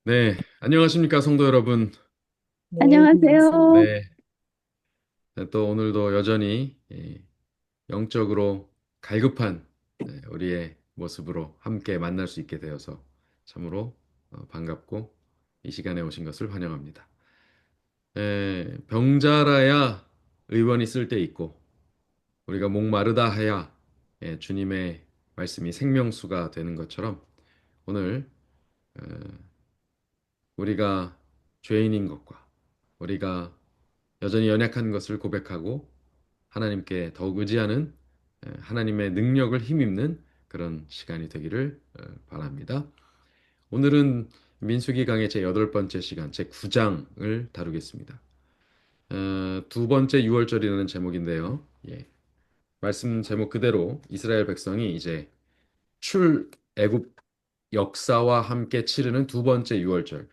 네, 안녕하십니까, 성도 여러분. 네, 안녕하세요. 네, 네, 또 오늘도 여전히 영적으로 갈급한 우리의 모습으로 함께 만날 수 있게 되어서 참으로 반갑고 이 시간에 오신 것을 환영합니다. 병자라야 의원이 쓸 때 있고 우리가 목마르다 하야 주님의 말씀이 생명수가 되는 것처럼 오늘 어, 우리가 죄인인 것과 우리가 여전히 연약한 것을 고백하고 하나님께 더욱 의지하는 하나님의 능력을 힘입는 그런 시간이 되기를 바랍니다. 오늘은 민수기 강의 제 여덟 번째 시간 제 9장을 다루겠습니다. 두 번째 유월절이라는 제목인데요. 예, 말씀 제목 그대로 이스라엘 백성이 이제 출애굽 역사와 함께 치르는 두 번째 유월절.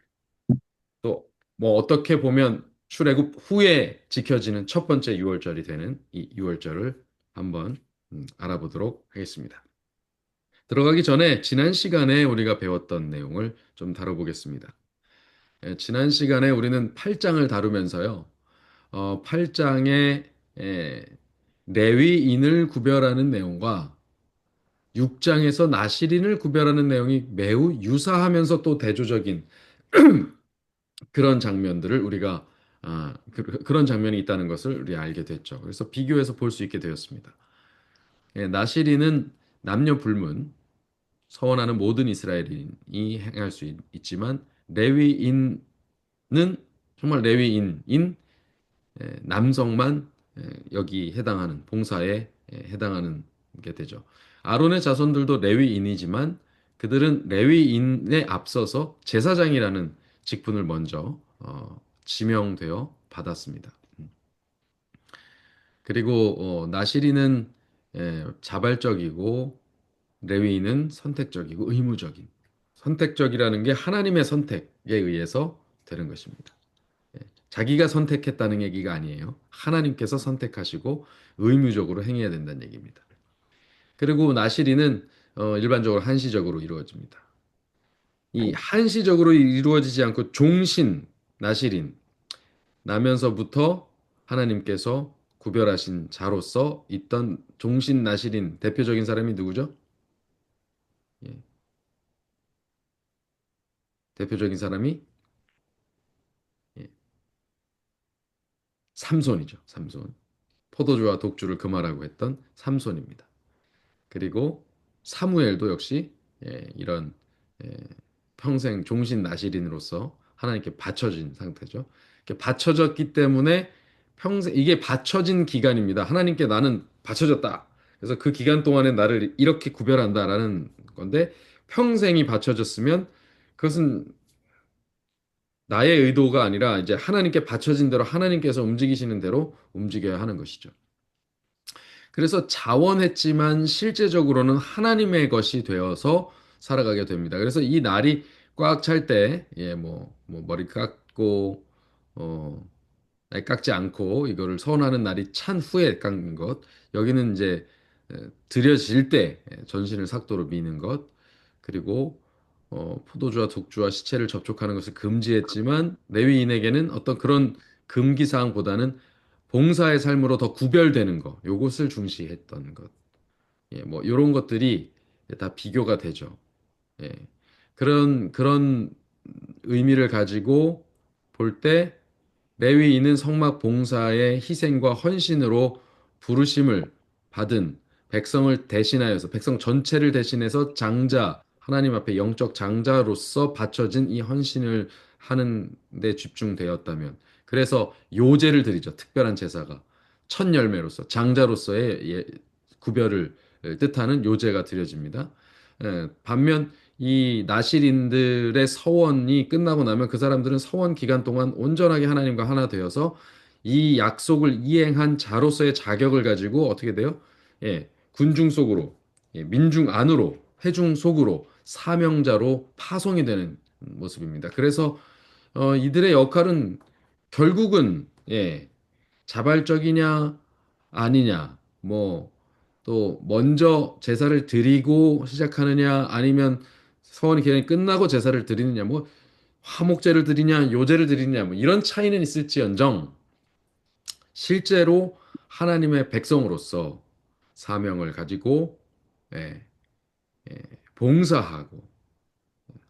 또 뭐 어떻게 보면 출애굽 후에 지켜지는 첫 번째 유월절이 되는 이 유월절을 한번 알아보도록 하겠습니다. 들어가기 전에 지난 시간에 우리가 배웠던 내용을 좀 다뤄보겠습니다. 지난 시간에 우리는 8장을 다루면서요. 8장에 레위인을 구별하는 내용과 6장에서 나실인을 구별하는 내용이 매우 유사하면서 또 대조적인 그런 장면들을 우리가 그런 장면이 있다는 것을 우리 알게 됐죠. 그래서 비교해서 볼 수 있게 되었습니다. 나시린은 남녀 불문 서원하는 모든 이스라엘인이 행할 수 있지만 레위인은 정말 레위인인 남성만 여기 해당하는 봉사에 해당하는 게 되죠. 아론의 자손들도 레위인이지만 그들은 레위인에 앞서서 제사장이라는 직분을 먼저 지명되어 받았습니다. 그리고 나시리는 자발적이고 레위인은 선택적이고 의무적인 선택적이라는 게 하나님의 선택에 의해서 되는 것입니다. 자기가 선택했다는 얘기가 아니에요. 하나님께서 선택하시고 의무적으로 행해야 된다는 얘기입니다. 그리고 나시리는 일반적으로 한시적으로 이루어집니다. 이 한시적으로 이루어지지 않고 종신 나시린 나면서부터 하나님께서 구별하신 자로서 있던 종신 나시린 대표적인 사람이 누구죠? 예, 대표적인 사람이 예, 삼손이죠. 삼손. 포도주와 독주를 금하라고 했던 삼손입니다. 그리고 사무엘도 역시 이런 예, 평생 종신 나시린으로서 하나님께 바쳐진 상태죠. 이렇게 바쳐졌기 때문에 평생 이게 바쳐진 기간입니다. 하나님께 나는 바쳐졌다. 그래서 그 기간 동안에 나를 이렇게 구별한다라는 건데 평생이 바쳐졌으면 그것은 나의 의도가 아니라 이제 하나님께 바쳐진 대로 하나님께서 움직이시는 대로 움직여야 하는 것이죠. 그래서 자원했지만 실제적으로는 하나님의 것이 되어서 살아가게 됩니다. 그래서 이 날이 꽉 찰 때, 뭐 머리 깎고, 어, 날 깎지 않고 이거를 서운하는 날이 찬 후에 깎는 것. 여기는 이제 드려질 때 전신을 삭도로 미는 것. 그리고 포도주와 독주와 시체를 접촉하는 것을 금지했지만 레위인에게는 어떤 그런 금기 사항보다는 봉사의 삶으로 더 구별되는 것, 요것을 중시했던 것. 뭐 이런 것들이 다 비교가 되죠. 예. 그런 의미를 가지고 볼 때 레위인은 성막 봉사의 희생과 헌신으로 부르심을 받은 백성을 대신하여서 백성 전체를 대신해서 장자 하나님 앞에 영적 장자로서 바쳐진 이 헌신을 하는 데 집중되었다면 그래서 요제를 드리죠. 특별한 제사가 첫 열매로서 장자로서의 구별을 뜻하는 요제가 드려집니다. 반면 이 나실인들의 서원이 끝나고 나면 그 사람들은 서원 기간 동안 온전하게 하나님과 하나 되어서 이 약속을 이행한 자로서의 자격을 가지고 어떻게 돼요? 군중 속으로, 민중 안으로, 회중 속으로 사명자로 파송이 되는 모습입니다. 그래서 이들의 역할은 결국은 자발적이냐 아니냐, 뭐 또 먼저 제사를 드리고 시작하느냐 아니면 서원 기간이 끝나고 제사를 드리느냐, 뭐 화목제를 드리냐, 요제를 드리냐, 뭐 이런 차이는 있을지언정 실제로 하나님의 백성으로서 사명을 가지고 예, 봉사하고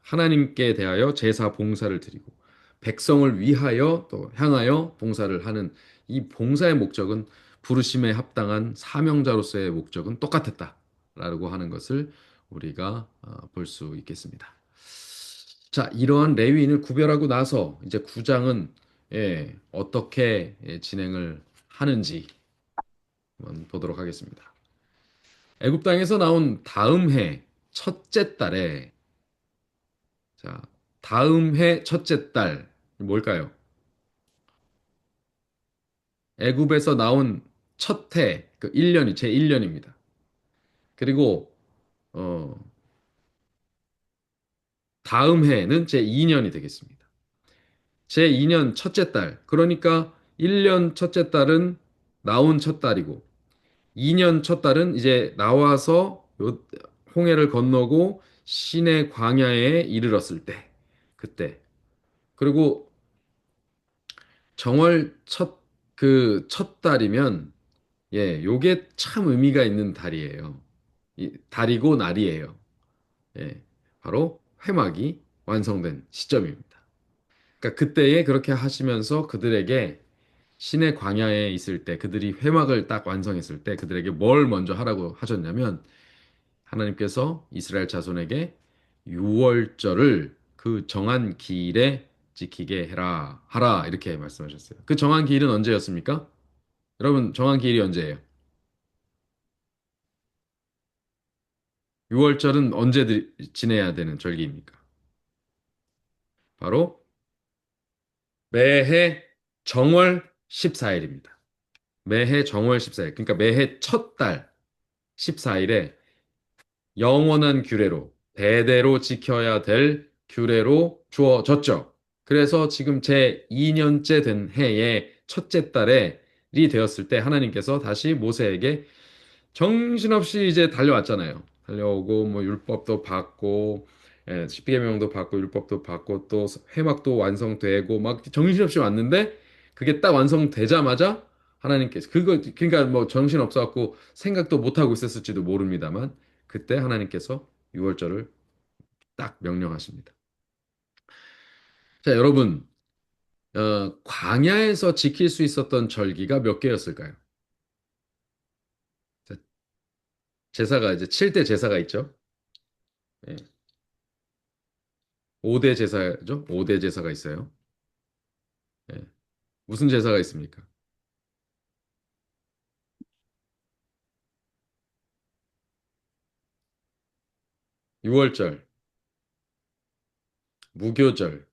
하나님께 대하여 제사 봉사를 드리고 백성을 위하여 또 향하여 봉사를 하는 이 봉사의 목적은 부르심에 합당한 사명자로서의 목적은 똑같았다라고 하는 것을 우리가 볼 수 있겠습니다. 자, 이러한 레위인을 구별하고 나서 이제 9장은 어떻게 진행을 하는지 한번 보도록 하겠습니다. 애굽 땅에서 나온 다음 해 첫째 달에 자, 다음 해 첫째 달 뭘까요? 애굽에서 나온 첫 해, 그 1년이 제 1년입니다. 그리고 어, 다음 해는 제 2년이 되겠습니다. 제 2년 첫째 달. 그러니까 1년 첫째 달은 나온 첫 달이고 2년 첫 달은 이제 나와서 홍해를 건너고 시내 광야에 이르렀을 때 그때. 그리고 정월 첫 달이면 요게 참 의미가 있는 달이에요. 이 달이고 날이에요. 예. 바로 회막이 완성된 시점입니다. 그러니까 그때에 그렇게 하시면서 그들에게 신의 광야에 있을 때 그들이 회막을 딱 완성했을 때 그들에게 뭘 먼저 하라고 하셨냐면 하나님께서 이스라엘 자손에게 유월절을 그 정한 기일에 지키게 해라 하라 이렇게 말씀하셨어요. 그 정한 기일은 언제였습니까? 여러분 정한 기일이 언제예요? 유월절은 언제 지내야 되는 절기입니까? 바로 매해 정월 14일입니다. 매해 정월 14일. 그러니까 매해 첫 달 14일에 영원한 규례로 대대로 지켜야 될 규례로 주어졌죠. 그래서 지금 제 2년째 된 해의 첫째 달이 되었을 때 하나님께서 다시 모세에게 정신없이 이제 달려왔잖아요. 달려오고 뭐 율법도 받고 십계명도 받고 율법도 받고 또 회막도 완성되고 막 정신없이 왔는데 그게 딱 완성되자마자 하나님께서 그거 그러니까 뭐 정신없어 갖고 생각도 못 하고 있었을지도 모릅니다만 그때 하나님께서 유월절을 딱 명령하십니다. 자, 여러분 광야에서 지킬 수 있었던 절기가 몇 개였을까요? 자, 제사가 이제 7대 제사가 있죠. 예. 5대 제사죠? 5대 제사가 있어요. 예. 무슨 제사가 있습니까? 유월절, 무교절,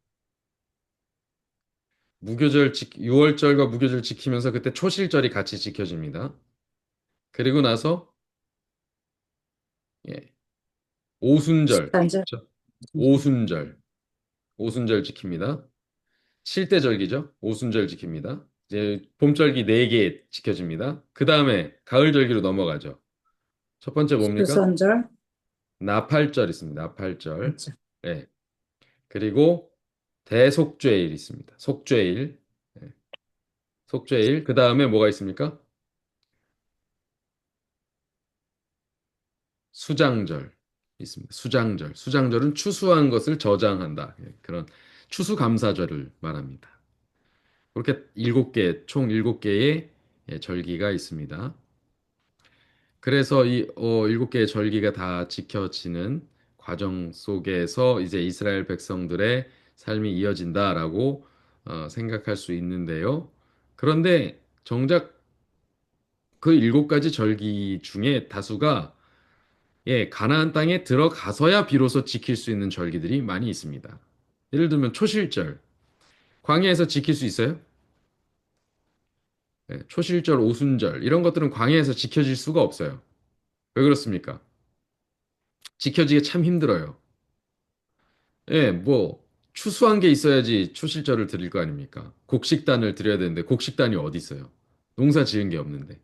유월절과 무교절 지키면서 그때 초실절이 같이 지켜집니다. 그리고 나서 예, 오순절, 식단절. 그렇죠? 오순절, 오순절 지킵니다. 칠대절기죠? 오순절 지킵니다. 이제 봄절기 4개 지켜집니다. 그 다음에 가을절기로 넘어가죠. 첫 번째 뭡니까? 조선절. 나팔절 있습니다. 나팔절. 그렇죠. 예. 그리고 대속죄일 있습니다. 속죄일. 예. 속죄일. 그 다음에 뭐가 있습니까? 수장절 있습니다. 수장절. 수장절은 추수한 것을 저장한다. 예, 그런 추수감사절을 말합니다. 그렇게 총 7개의 절기가 있습니다. 그래서 이 7개의 절기가 다 지켜지는 과정 속에서 이제 이스라엘 백성들의 삶이 이어진다라고 생각할 수 있는데요. 그런데 정작 그 7가지 절기 중에 다수가 가나안 땅에 들어가서야 비로소 지킬 수 있는 절기들이 많이 있습니다. 예를 들면 초실절, 광야에서 지킬 수 있어요? 초실절, 오순절 이런 것들은 광야에서 지켜질 수가 없어요. 왜 그렇습니까? 지켜지기 참 힘들어요. 뭐 추수한 게 있어야지 초실절을 드릴 거 아닙니까? 곡식단을 드려야 되는데 곡식단이 어디 있어요? 농사 지은 게 없는데.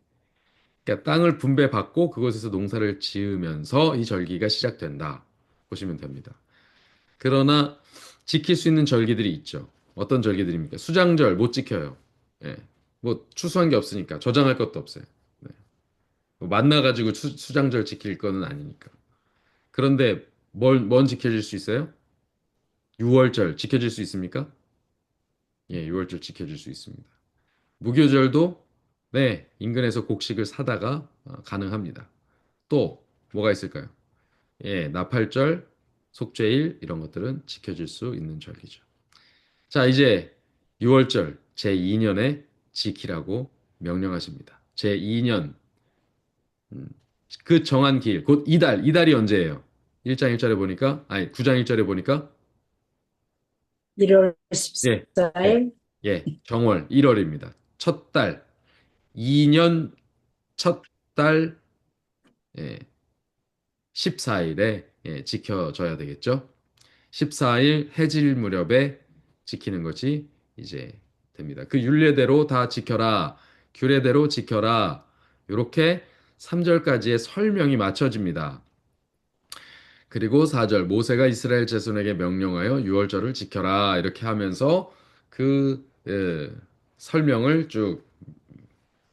그러니까 땅을 분배받고 그곳에서 농사를 지으면서 이 절기가 시작된다. 보시면 됩니다. 그러나 지킬 수 있는 절기들이 있죠. 어떤 절기들입니까? 수장절 못 지켜요. 예. 뭐 추수한 게 없으니까 저장할 것도 없어요. 네. 뭐 만나가지고 수장절 지킬 거는 아니니까. 그런데 뭔 지켜질 수 있어요? 유월절 지켜질 수 있습니까? 예, 유월절 지켜질 수 있습니다. 무교절도 네, 인근에서 곡식을 사다가 가능합니다. 또 뭐가 있을까요? 예, 나팔절, 속죄일 이런 것들은 지켜질 수 있는 절기죠. 자, 이제 6월절 제2년에 지키라고 명령하십니다. 제2년 그 정한 기일 곧 이달 이달이 언제예요? 1장 1절에 보니까 아니 9장 1절에 보니까 1월 예. 예. 14일. 예. 정월 1월입니다. 첫 달 2년 첫 달 예, 14일에 예, 지켜져야 되겠죠? 14일 해질 무렵에 지키는 것이 이제 됩니다. 그 율례대로 다 지켜라. 규례대로 지켜라. 이렇게 3절까지의 설명이 맞춰집니다. 그리고 4절 모세가 이스라엘 자손에게 명령하여 유월절을 지켜라. 이렇게 하면서 그 설명을 쭉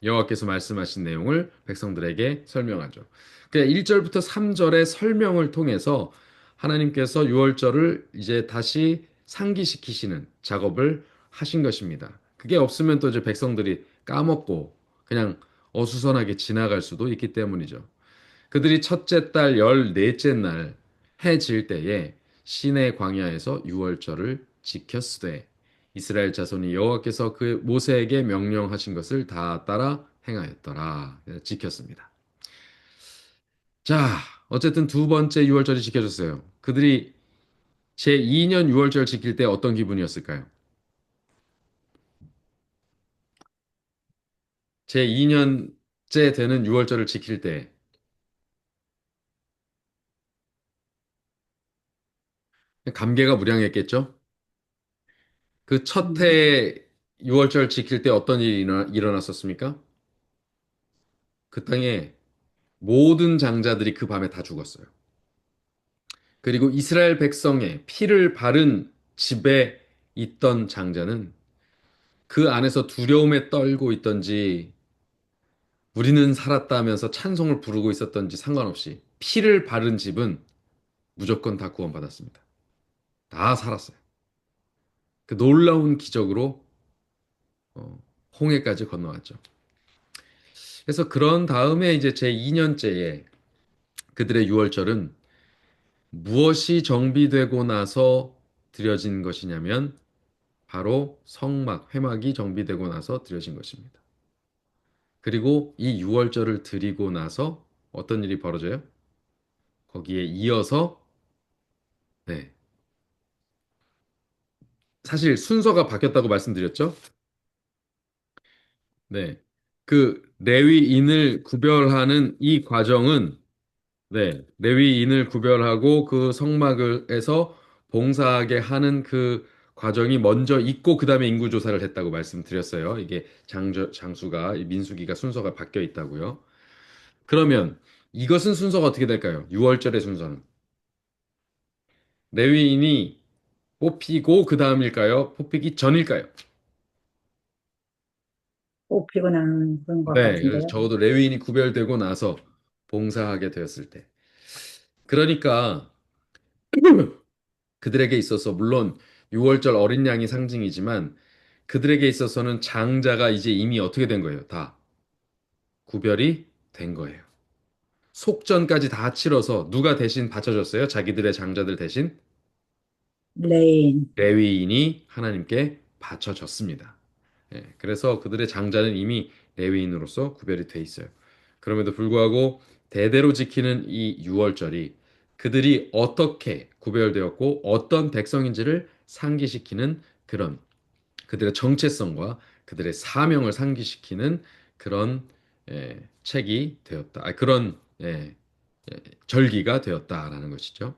여호와께서 말씀하신 내용을 백성들에게 설명하죠. 그러니까 1절부터 3절의 설명을 통해서 하나님께서 유월절을 이제 다시 상기시키시는 작업을 하신 것입니다. 그게 없으면 또 이제 백성들이 까먹고 그냥 어수선하게 지나갈 수도 있기 때문이죠. 그들이 첫째 달 열넷째 날 해 질 때에 시내 광야에서 유월절을 지켰으되 이스라엘 자손이 여호와께서 그 모세에게 명령하신 것을 다 따라 행하였더라. 지켰습니다. 자, 어쨌든 두 번째 유월절이 지켜졌어요. 그들이 제2년 유월절 지킬 때 어떤 기분이었을까요? 제2년째 되는 유월절을 지킬 때 감개가 무량했겠죠? 그 첫 음, 해 6월절 지킬 때 어떤 일이 일어났었습니까? 그 땅에 모든 장자들이 그 밤에 다 죽었어요. 그리고 이스라엘 백성의 피를 바른 집에 있던 장자는 그 안에서 두려움에 떨고 있던지 우리는 살았다 하면서 찬송을 부르고 있었던지 상관없이 피를 바른 집은 무조건 다 구원받았습니다. 다 살았어요. 그 놀라운 기적으로 어, 홍해까지 건너왔죠. 그래서 그런 다음에 이제 제 2년째에 그들의 유월절은 무엇이 정비되고 나서 드려진 것이냐면 바로 성막, 회막이 정비되고 나서 드려진 것입니다. 그리고 이 유월절을 드리고 나서 어떤 일이 벌어져요? 거기에 이어서 네. 사실 순서가 바뀌었다고 말씀드렸죠? 네. 그 레위인을 구별하는 이 과정은 네, 레위인을 구별하고 그 성막을에서 봉사하게 하는 그 과정이 먼저 있고 그다음에 인구 조사를 했다고 말씀드렸어요. 이게 장수가 이 민수기가 순서가 바뀌어 있다고요. 그러면 이것은 순서가 어떻게 될까요? 6월절의 순서는 레위인이 뽑히고 그다음일까요? 뽑히기 전일까요? 뽑히고 나는 그런 것 네, 그래서 같은데요. 적어도 레위인이 구별되고 나서 봉사하게 되었을 때. 그러니까 그들에게 있어서 물론 6월절 어린 양이 상징이지만 그들에게 있어서는 장자가 이제 이미 어떻게 된 거예요? 다 구별이 된 거예요. 속전까지 다 치러서 누가 대신 바쳐줬어요? 자기들의 장자들 대신 레인. 레위인이 하나님께 바쳐졌습니다. 예, 그래서 그들의 장자는 이미 레위인으로서 구별이 돼 있어요. 그럼에도 불구하고 대대로 지키는 이 6월절이 그들이 어떻게 구별되었고 어떤 백성인지를 상기시키는 그런 그들의 정체성과 그들의 사명을 상기시키는 그런 책이 되었다. 그런 절기가 되었다라는 것이죠.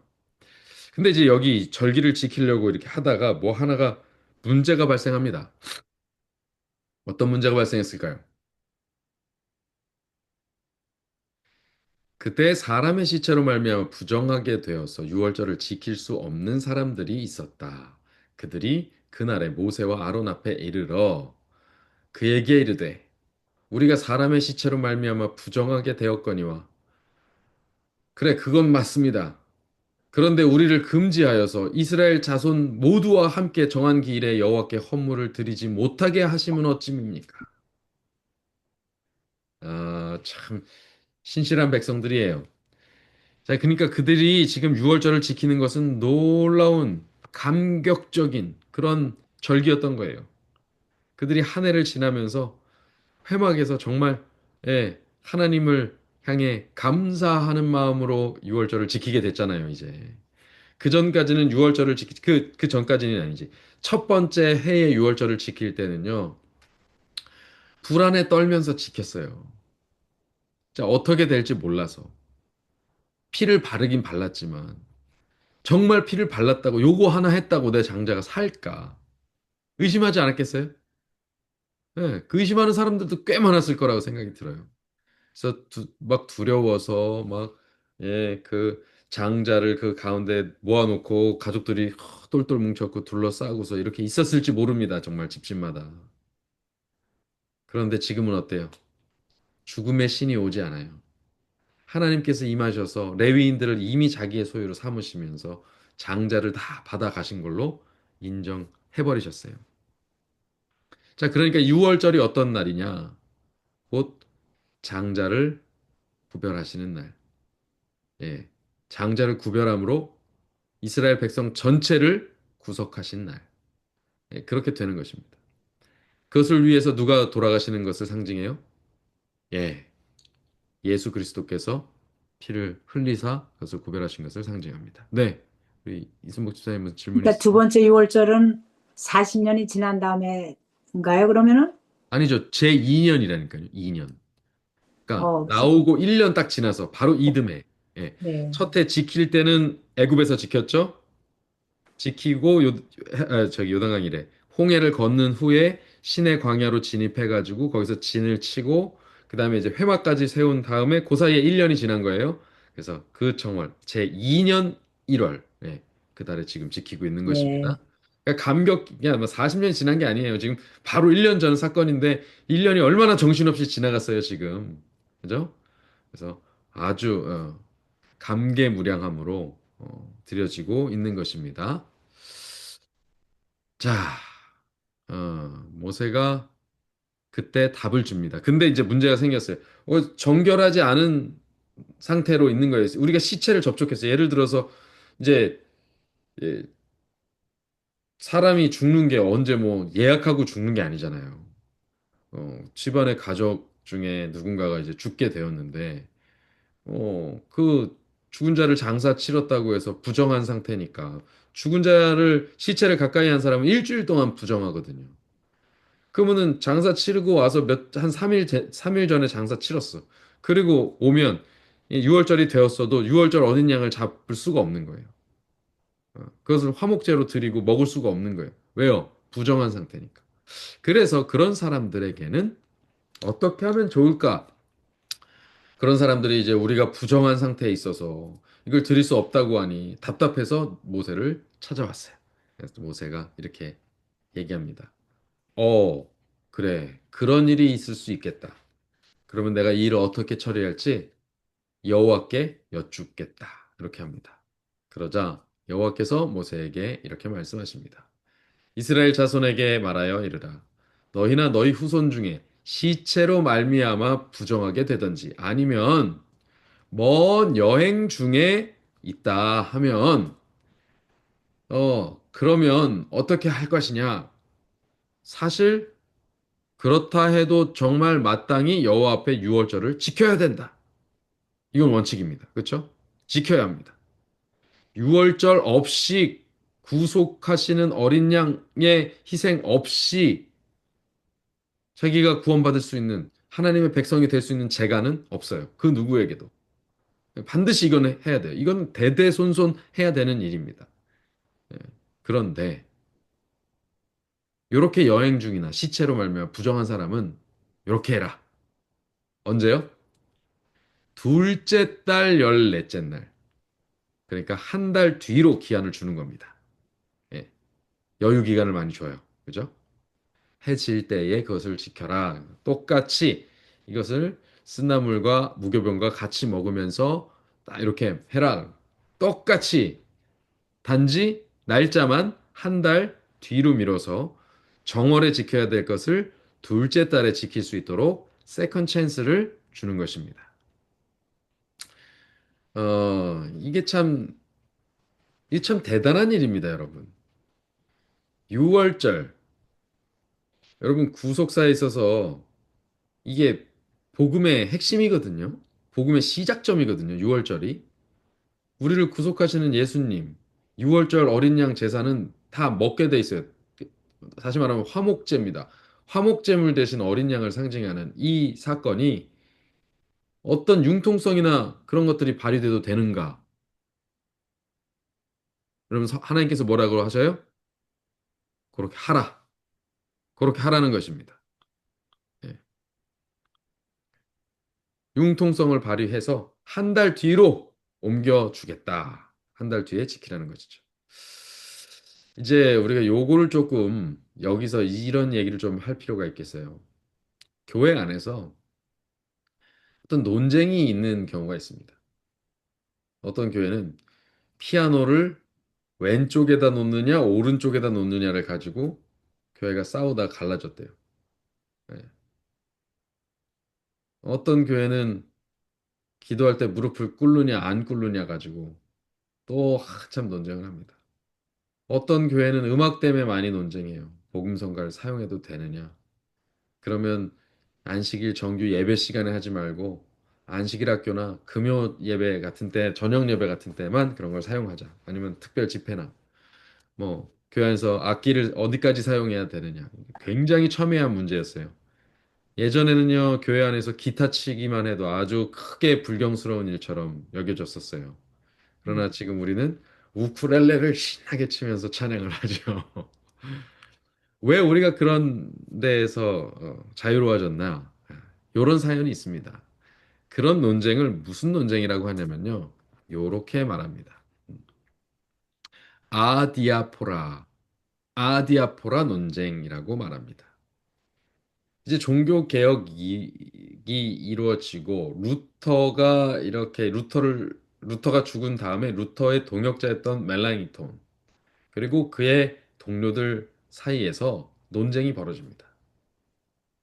근데 이제 여기 절기를 지키려고 이렇게 하다가 뭐 하나가 문제가 발생합니다. 어떤 문제가 발생했을까요? 그때 사람의 시체로 말미암아 부정하게 되어서 유월절을 지킬 수 없는 사람들이 있었다. 그들이 그날에 모세와 아론 앞에 이르러 그에게 이르되 우리가 사람의 시체로 말미암아 부정하게 되었거니와 그래 그건 맞습니다. 그런데 우리를 금지하여서 이스라엘 자손 모두와 함께 정한 기일에 여호와께 헌물을 드리지 못하게 하심은 어찌입니까? 아, 참 신실한 백성들이에요. 자, 그러니까 그들이 지금 유월절을 지키는 것은 놀라운 감격적인 그런 절기였던 거예요. 그들이 한 해를 지나면서 회막에서 정말 하나님을 향해 감사하는 마음으로 유월절을 지키게 됐잖아요, 이제. 그 전까지는 유월절을 그 전까지는 아니지. 첫 번째 해의 유월절을 지킬 때는요, 불안에 떨면서 지켰어요. 자, 어떻게 될지 몰라서. 피를 바르긴 발랐지만, 정말 피를 발랐다고, 요거 하나 했다고 내 장자가 살까? 의심하지 않았겠어요? 그 의심하는 사람들도 꽤 많았을 거라고 생각이 들어요. 그래서 막 두려워서 그 장자를 그 가운데 모아놓고 가족들이 똘똘 뭉쳤고 둘러싸고서 이렇게 있었을지 모릅니다. 정말 집집마다. 그런데 지금은 어때요? 죽음의 신이 오지 않아요. 하나님께서 임하셔서 레위인들을 이미 자기의 소유로 삼으시면서 장자를 다 받아 가신 걸로 인정해 버리셨어요. 자, 그러니까 6월절이 어떤 날이냐? 곧 장자를 구별하시는 날. 예. 장자를 구별함으로 이스라엘 백성 전체를 구속하신 날. 예, 그렇게 되는 것입니다. 그것을 위해서 누가 돌아가시는 것을 상징해요? 예. 예수 그리스도께서 피를 흘리사 그것을 구별하신 것을 상징합니다. 네. 우리 이순복 집사님은 질문 그러니까 두 있으세요? 번째 유월절은 40년이 지난 다음에인가요, 그러면은? 아니죠. 제 2년이라니까요. 2년. 그러니까 어, 나오고 1년 딱 지나서 바로 이듬해. 예. 네, 첫 해 지킬 때는 애굽에서 지켰죠. 지키고 저기 요단강이래. 홍해를 건넌 후에 시내 광야로 진입해가지고 거기서 진을 치고 그다음에 이제 회막까지 세운 다음에 그 사이에 1년이 지난 거예요. 그래서 그 정월 제 2년 1월 그 달에 지금 지키고 있는 네, 것입니다. 그러니까 감격, 뭐 40년이 지난 게 아니에요. 지금 바로 1년 전 사건인데 1년이 얼마나 정신없이 지나갔어요, 지금. 그죠? 그래서 아주 감개무량함으로 드려지고 있는 것입니다. 자, 모세가 그때 답을 줍니다. 근데 이제 문제가 생겼어요. 정결하지 않은 상태로 있는 거예요. 우리가 시체를 접촉했어요. 예를 들어서 이제 예, 사람이 죽는 게 언제 뭐 예약하고 죽는 게 아니잖아요. 집안의 가족 중에 누군가가 이제 죽게 되었는데, 그 죽은 자를 장사 치렀다고 해서 부정한 상태니까 죽은 자를 시체를 가까이 한 사람은 일주일 동안 부정하거든요. 그러면은 장사 치르고 와서 한 3일 전에 장사 치렀어. 그리고 오면 6월절이 되었어도 6월절 어린 양을 잡을 수가 없는 거예요. 그것을 화목제로 드리고 먹을 수가 없는 거예요. 왜요? 부정한 상태니까. 그래서 그런 사람들에게는 어떻게 하면 좋을까? 그런 사람들이 이제 우리가 부정한 상태에 있어서 이걸 드릴 수 없다고 하니 답답해서 모세를 찾아왔어요. 그래서 모세가 이렇게 얘기합니다. 어, 그래. 그런 일이 있을 수 있겠다. 그러면 내가 이 일을 어떻게 처리할지 여호와께 여쭙겠다. 이렇게 합니다. 그러자 여호와께서 모세에게 이렇게 말씀하십니다. 이스라엘 자손에게 말하여 이르라. 너희나 너희 후손 중에 시체로 말미암아 부정하게 되든지 아니면 먼 여행 중에 있다 하면 그러면 어떻게 할 것이냐? 사실 그렇다 해도 정말 마땅히 여호와 앞에 유월절을 지켜야 된다. 이건 원칙입니다. 그렇죠? 지켜야 합니다. 유월절 없이 구속하시는 어린 양의 희생 없이 자기가 구원받을 수 있는 하나님의 백성이 될 수 있는 재간은 없어요. 그 누구에게도. 반드시 이건 해야 돼요. 이건 대대손손 해야 되는 일입니다. 예. 그런데 이렇게 여행 중이나 시체로 말미암아 부정한 사람은 이렇게 해라. 언제요? 둘째 달 14째 날. 그러니까 한 달 뒤로 기한을 주는 겁니다. 예. 여유 기간을 많이 줘요. 그죠? 해질 때에 그것을 지켜라. 똑같이 이것을 쓴나물과 무교병과 같이 먹으면서 딱 이렇게 해라. 똑같이 단지 날짜만 한 달 뒤로 미뤄서 정월에 지켜야 될 것을 둘째 달에 지킬 수 있도록 세컨 찬스를 주는 것입니다. 이게 참 대단한 일입니다, 여러분. 6월절, 여러분 구속사에 있어서 이게 복음의 핵심이거든요. 복음의 시작점이거든요, 6월절이. 우리를 구속하시는 예수님, 6월절 어린 양 제사는 다 먹게 돼 있어요. 다시 말하면 화목제입니다. 화목제물 대신 어린 양을 상징하는 이 사건이 어떤 융통성이나 그런 것들이 발휘돼도 되는가? 그러면 하나님께서 뭐라고 하셔요? 그렇게 하라. 그렇게 하라는 것입니다. 예. 융통성을 발휘해서 한 달 뒤로 옮겨주겠다. 한 달 뒤에 지키라는 것이죠. 이제 우리가 요거를 조금 여기서 이런 얘기를 좀 할 필요가 있겠어요. 교회 안에서 어떤 논쟁이 있는 경우가 있습니다. 어떤 교회는 피아노를 왼쪽에다 놓느냐, 오른쪽에다 놓느냐를 가지고 교회가 싸우다 갈라졌대요. 예. 어떤 교회는 기도할 때 무릎을 꿇느냐, 안 꿇느냐 가지고 또 한참 논쟁을 합니다. 어떤 교회는 음악 때문에 많이 논쟁해요. 복음성가를 사용해도 되느냐. 그러면 안식일 정규 예배 시간에 하지 말고 안식일 학교나 금요 예배 같은 때, 저녁 예배 같은 때만 그런 걸 사용하자. 아니면 특별 집회나 뭐 교회 안에서 악기를 어디까지 사용해야 되느냐. 굉장히 첨예한 문제였어요. 예전에는요, 교회 안에서 기타 치기만 해도 아주 크게 불경스러운 일처럼 여겨졌었어요. 그러나 지금 우리는 우쿨렐레를 신나게 치면서 찬양을 하죠. 왜 우리가 그런 데에서 자유로워졌나? 이런 사연이 있습니다. 그런 논쟁을 무슨 논쟁이라고 하냐면요. 요렇게 말합니다. 아디아포라, 아디아포라 논쟁이라고 말합니다. 이제 종교 개혁이 이루어지고 루터가 죽은 다음에 루터의 동역자였던 멜랑이톤 그리고 그의 동료들 사이에서 논쟁이 벌어집니다.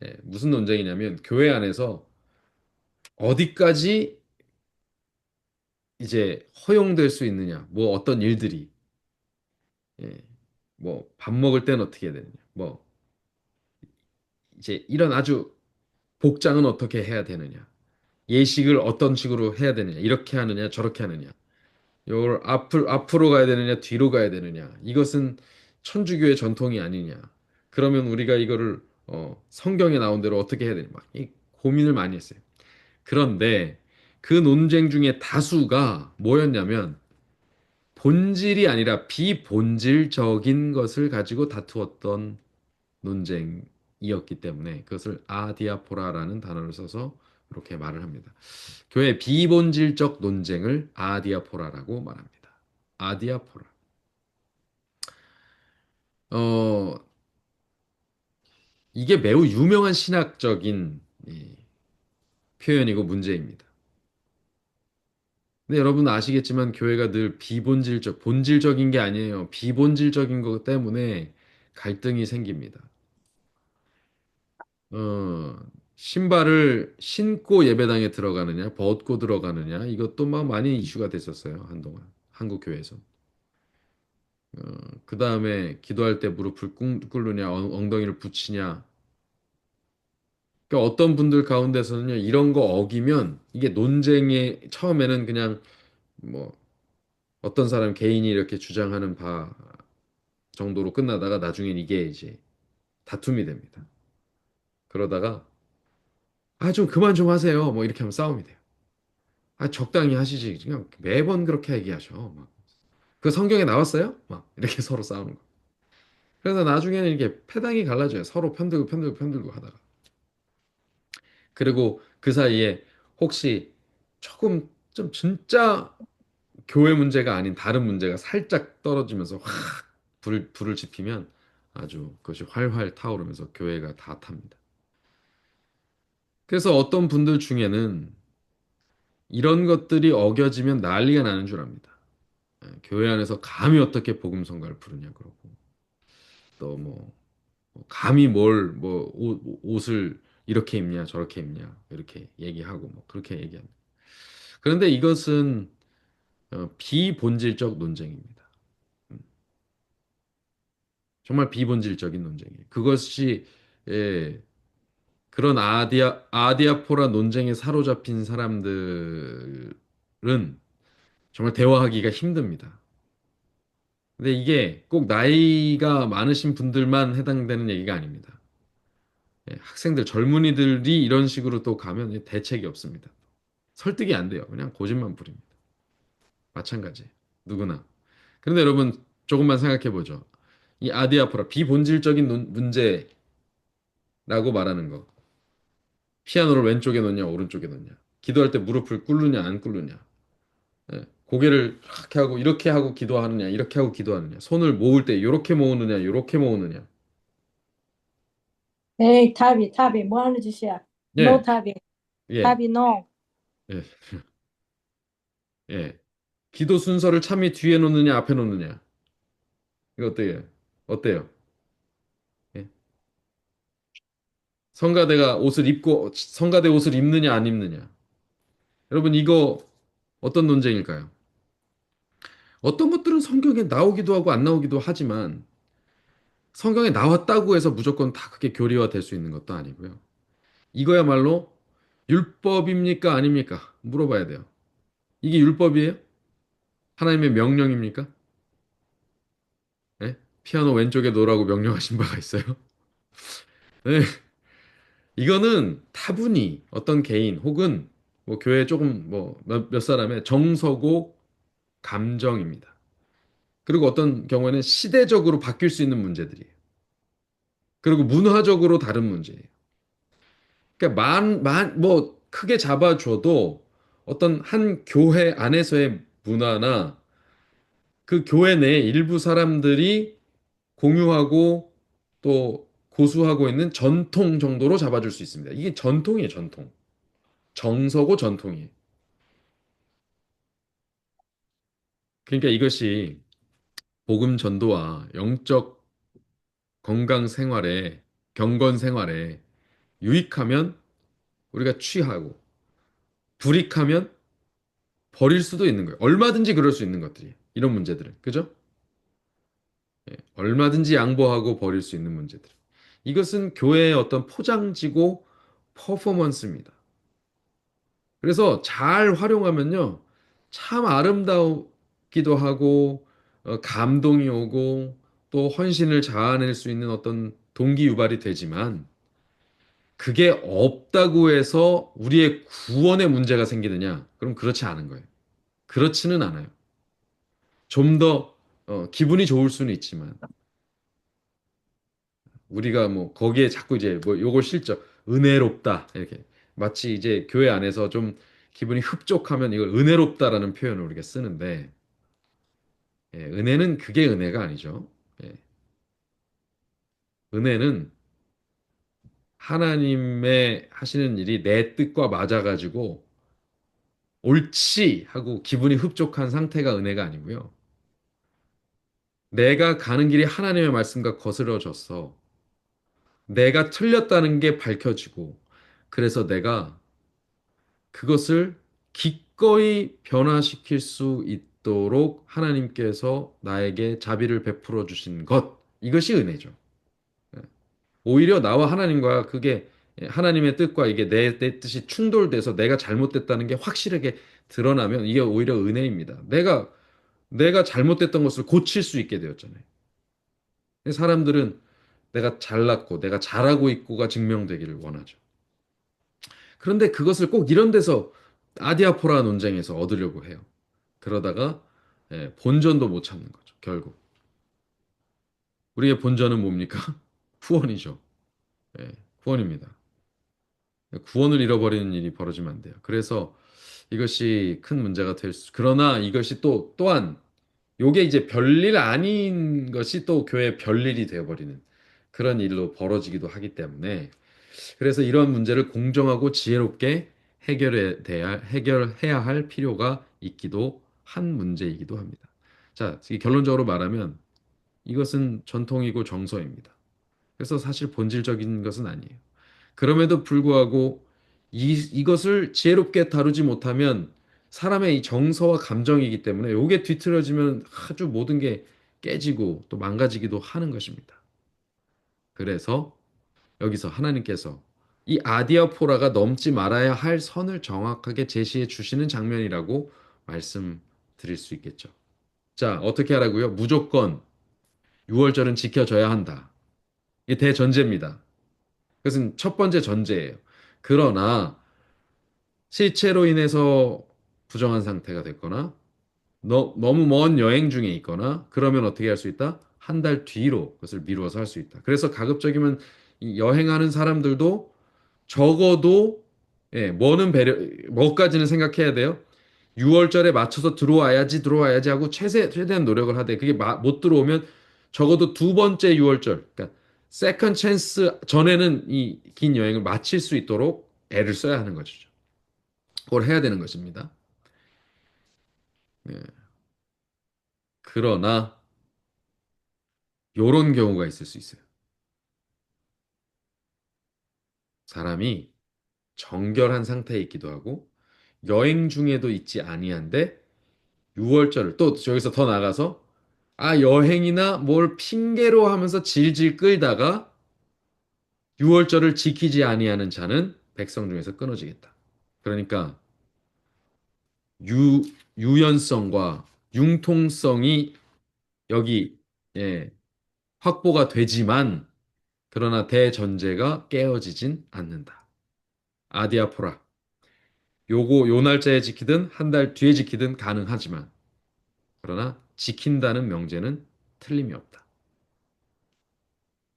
예, 무슨 논쟁이냐면 교회 안에서 어디까지 이제 허용될 수 있느냐, 뭐 어떤 일들이, 예, 뭐 밥 먹을 땐 어떻게 해야 되느냐, 뭐 이제 이런 아주 복장은 어떻게 해야 되느냐, 예식을 어떤 식으로 해야 되느냐, 이렇게 하느냐, 저렇게 하느냐, 이걸 앞으로 가야 되느냐, 뒤로 가야 되느냐, 이것은 천주교의 전통이 아니냐. 그러면 우리가 이거를 성경에 나온 대로 어떻게 해야 되냐, 막이 고민을 많이 했어요. 그런데 그 논쟁 중에 다수가 뭐였냐면 본질이 아니라 비본질적인 것을 가지고 다투었던 논쟁이었기 때문에 그것을 아디아포라라는 단어를 써서 이렇게 말을 합니다. 교회 비본질적 논쟁을 아디아포라라고 말합니다. 아디아포라. 어, 이게 매우 유명한 신학적인 표현이고 문제입니다. 근데 여러분 아시겠지만 교회가 늘 본질적인 게 아니에요. 비본질적인 것 때문에 갈등이 생깁니다. 어, 신발을 신고 예배당에 들어가느냐, 벗고 들어가느냐, 이것도 막 많이 이슈가 됐었어요, 한동안. 한국 교회에서. 그 다음에 기도할 때 무릎을 꿇느냐, 엉덩이를 붙이냐. 그러니까 어떤 분들 가운데서는요, 이런 거 어기면 이게 논쟁의 처음에는 그냥 뭐 어떤 사람 개인이 이렇게 주장하는 바 정도로 끝나다가 나중엔 이게 이제 다툼이 됩니다. 그러다가 아, 좀 그만 좀 하세요. 뭐 이렇게 하면 싸움이 돼요. 아, 적당히 하시지. 그냥 매번 그렇게 얘기하셔. 막. 그 성경에 나왔어요? 막 이렇게 서로 싸우는 거. 그래서 나중에는 이렇게 패당이 갈라져요. 서로 편들고 하다가. 그리고 그 사이에 혹시 조금 진짜 교회 문제가 아닌 다른 문제가 살짝 떨어지면서 확 불을 지피면 아주 그것이 활활 타오르면서 교회가 다 탑니다. 그래서 어떤 분들 중에는 이런 것들이 어겨지면 난리가 나는 줄 압니다. 교회 안에서 감히 어떻게 복음 성가를 부르냐 그러고 또 뭐 감히 뭘 뭐 옷을 이렇게 입냐 저렇게 입냐 이렇게 얘기하고 뭐 그렇게 얘기합니다. 그런데 이것은 비본질적 논쟁입니다. 음, 정말 비본질적인 논쟁이에요. 그것이 예, 그런 아디아포라 논쟁에 사로잡힌 사람들은 정말 대화하기가 힘듭니다. 근데 이게 꼭 나이가 많으신 분들만 해당되는 얘기가 아닙니다. 예, 학생들, 젊은이들이 이런 식으로 또 가면 대책이 없습니다. 설득이 안 돼요. 그냥 고집만 부립니다. 마찬가지. 누구나. 그런데 여러분 조금만 생각해 보죠. 이 아디아포라 비본질적인 문제라고 말하는 거. 피아노를 왼쪽에 놓냐, 오른쪽에 놓냐. 기도할 때 무릎을 꿇느냐, 안 꿇느냐. 예, 고개를 이렇게 하고 기도하느냐, 이렇게 하고 기도하느냐. 손을 모을 때 이렇게 모으느냐, 이렇게 모으느냐. 에이, 탑이, 뭐 하는 짓이야? 노 예, 탑이, 예, 탑이, 노. 예, 예. 기도 순서를 참이 뒤에 놓느냐, 앞에 놓느냐. 이거 어때요? 어때요? 예. 성가대 옷을 입느냐, 안 입느냐. 여러분, 이거 어떤 논쟁일까요? 어떤 것들은 성경에 나오기도 하고 안 나오기도 하지만 성경에 나왔다고 해서 무조건 다 그게 교리화 될 수 있는 것도 아니고요. 이거야말로 율법입니까? 아닙니까? 물어봐야 돼요. 이게 율법이에요? 하나님의 명령입니까? 예? 피아노 왼쪽에 놓으라고 명령하신 바가 있어요? 네. 이거는 타분히 어떤 개인 혹은 뭐 교회 조금 뭐 몇 사람의 정서고 감정입니다. 그리고 어떤 경우에는 시대적으로 바뀔 수 있는 문제들이에요. 그리고 문화적으로 다른 문제예요. 그러니까 뭐 크게 잡아줘도 어떤 한 교회 안에서의 문화나 그 교회 내 일부 사람들이 공유하고 또 고수하고 있는 전통 정도로 잡아줄 수 있습니다. 이게 전통이에요, 전통. 정서고 전통이에요. 그러니까 이것이 복음 전도와 영적 건강 생활에, 경건 생활에 유익하면 우리가 취하고 불이익하면 버릴 수도 있는 거예요. 얼마든지 그럴 수 있는 것들이 이런 문제들은. 그죠? 예, 얼마든지 양보하고 버릴 수 있는 문제들. 이것은 교회의 어떤 포장지고 퍼포먼스입니다. 그래서 잘 활용하면요. 참 아름다우기도 하고, 감동이 오고, 또 헌신을 자아낼 수 있는 어떤 동기 유발이 되지만, 그게 없다고 해서 우리의 구원에 문제가 생기느냐? 그럼 그렇지 않은 거예요. 그렇지는 않아요. 좀 더, 기분이 좋을 수는 있지만, 우리가 뭐 거기에 자꾸 이제 뭐 요걸 실적 은혜롭다 이렇게 마치 이제 교회 안에서 좀 기분이 흡족하면 이걸 은혜롭다라는 표현을 우리가 쓰는데 예, 은혜는 그게 은혜가 아니죠. 예, 은혜는 하나님의 하시는 일이 내 뜻과 맞아가지고 옳지 하고 기분이 흡족한 상태가 은혜가 아니고요. 내가 가는 길이 하나님의 말씀과 거스러졌어. 내가 틀렸다는 게 밝혀지고 그래서 내가 그것을 기꺼이 변화시킬 수 있도록 하나님께서 나에게 자비를 베풀어 주신 것. 이것이 은혜죠. 예. 오히려 나와 하나님과 그게 하나님의 뜻과 이게 내 뜻이 충돌돼서 내가 잘못됐다는 게 확실하게 드러나면 이게 오히려 은혜입니다. 내가 잘못됐던 것을 고칠 수 있게 되었잖아요. 사람들은 내가 잘났고 내가 잘하고 있고가 증명되기를 원하죠. 그런데 그것을 꼭 이런 데서 아디아포라 논쟁에서 얻으려고 해요. 그러다가 본전도 못 찾는 거죠. 결국 우리의 본전은 뭡니까? 후원이죠. 예, 후원입니다. 구원을 잃어버리는 일이 벌어지면 안 돼요. 그래서 이것이 큰 문제가 될 수. 그러나 이것이 또한 요게 이제 별일 아닌 것이 또 교회 별일이 되어버리는 그런 일로 벌어지기도 하기 때문에 그래서 이런 문제를 공정하고 지혜롭게 해결해야 할 필요가 있기도 한 문제이기도 합니다. 자, 결론적으로 말하면 이것은 전통이고 정서입니다. 그래서 사실 본질적인 것은 아니에요. 그럼에도 불구하고 이것을 지혜롭게 다루지 못하면 사람의 이 정서와 감정이기 때문에 이게 뒤틀어지면 아주 모든 게 깨지고 또 망가지기도 하는 것입니다. 그래서 여기서 하나님께서 이 아디아포라가 넘지 말아야 할 선을 정확하게 제시해 주시는 장면이라고 말씀드릴 수 있겠죠. 자, 어떻게 하라고요? 무조건 6월절은 지켜져야 한다. 이게 대전제입니다. 그것은 첫 번째 전제예요. 그러나 실체로 인해서 부정한 상태가 됐거나 너무 먼 여행 중에 있거나 그러면 어떻게 할 수 있다? 한 달 뒤로 그것을 미루어서 할 수 있다. 그래서 가급적이면 이 여행하는 사람들도 적어도 뭐는 뭐까지는 생각해야 돼요. 6월절에 맞춰서 들어와야지 하고 최대한 노력을 하되 그게 못 들어오면 적어도 두 번째 6월절, 그러니까 세컨 찬스 전에는 이 긴 여행을 마칠 수 있도록 애를 써야 하는 것이죠. 그걸 해야 되는 것입니다. 네. 그러나 요런 경우가 있을 수 있어요. 사람이 정결한 상태에 있기도 하고 여행 중에도 있지 아니한데 6월절을 또 저기서 더 나가서 여행이나 뭘 핑계로 하면서 질질 끌다가 6월절을 지키지 아니하는 자는 백성 중에서 끊어지겠다. 그러니까 유 유연성과 융통성이 여기 예, 확보가 되지만 그러나 대전제가 깨어지진 않는다. 아디아포라. 요 날짜에 지키든 한 달 뒤에 지키든 가능하지만 그러나 지킨다는 명제는 틀림이 없다.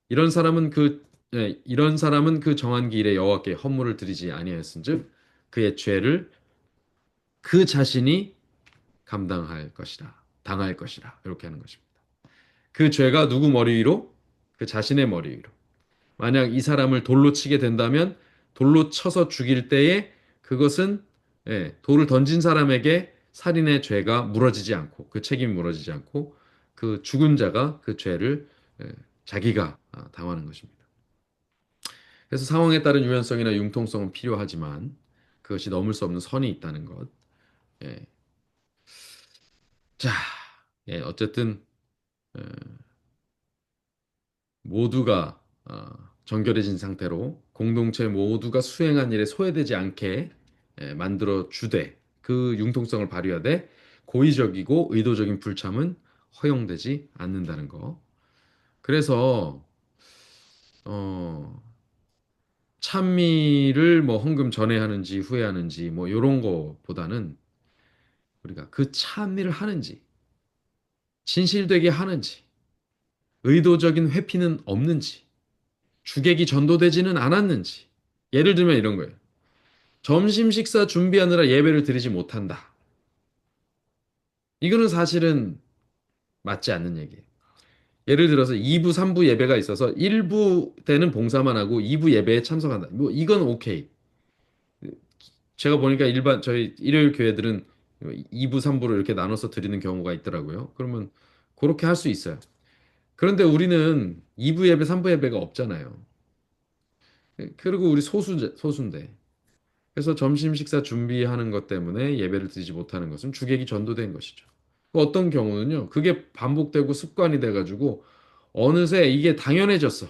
이런 사람은 그 정한 기일에 여호와께 헌물을 드리지 아니하였은즉 그의 죄를 그 자신이 감당할 것이라 당할 것이라 이렇게 하는 것입니다. 그 죄가 누구 머리 위로? 그 자신의 머리 위로. 만약 이 사람을 돌로 치게 된다면 돌로 쳐서 죽일 때에 그것은 돌을 던진 사람에게 살인의 죄가 물어지지 않고 그 책임이 물어지지 않고 그 죽은 자가 그 죄를 자기가 당하는 것입니다. 그래서 상황에 따른 유연성이나 융통성은 필요하지만 그것이 넘을 수 없는 선이 있다는 것. 예. 자, 어쨌든 모두가 정결해진 상태로 공동체 모두가 수행한 일에 소외되지 않게 만들어 주되 그 융통성을 발휘하되 고의적이고 의도적인 불참은 허용되지 않는다는 거. 그래서 어, 찬미를 뭐 헌금 전에 하는지 후에 하는지 뭐 이런 거보다는 우리가 그 찬미를 하는지 진실되게 하는지 의도적인 회피는 없는지 주객이 전도되지는 않았는지 예를 들면 이런 거예요. 점심 식사 준비하느라 예배를 드리지 못한다. 이거는 사실은 맞지 않는 얘기예요. 예를 들어서 2부, 3부 예배가 있어서 1부 때는 봉사만 하고 2부 예배에 참석한다. 뭐 이건 오케이. 제가 보니까 일반 저희 일요일 교회들은 2부, 3부로 이렇게 나눠서 드리는 경우가 있더라고요. 그러면 그렇게 할 수 있어요. 그런데 우리는 2부 예배, 3부 예배가 없잖아요. 그리고 우리 소수인데. 그래서 점심 식사 준비하는 것 때문에 예배를 드리지 못하는 것은 주객이 전도된 것이죠. 어떤 경우는요, 그게 반복되고 습관이 돼가지고 어느새 이게 당연해졌어.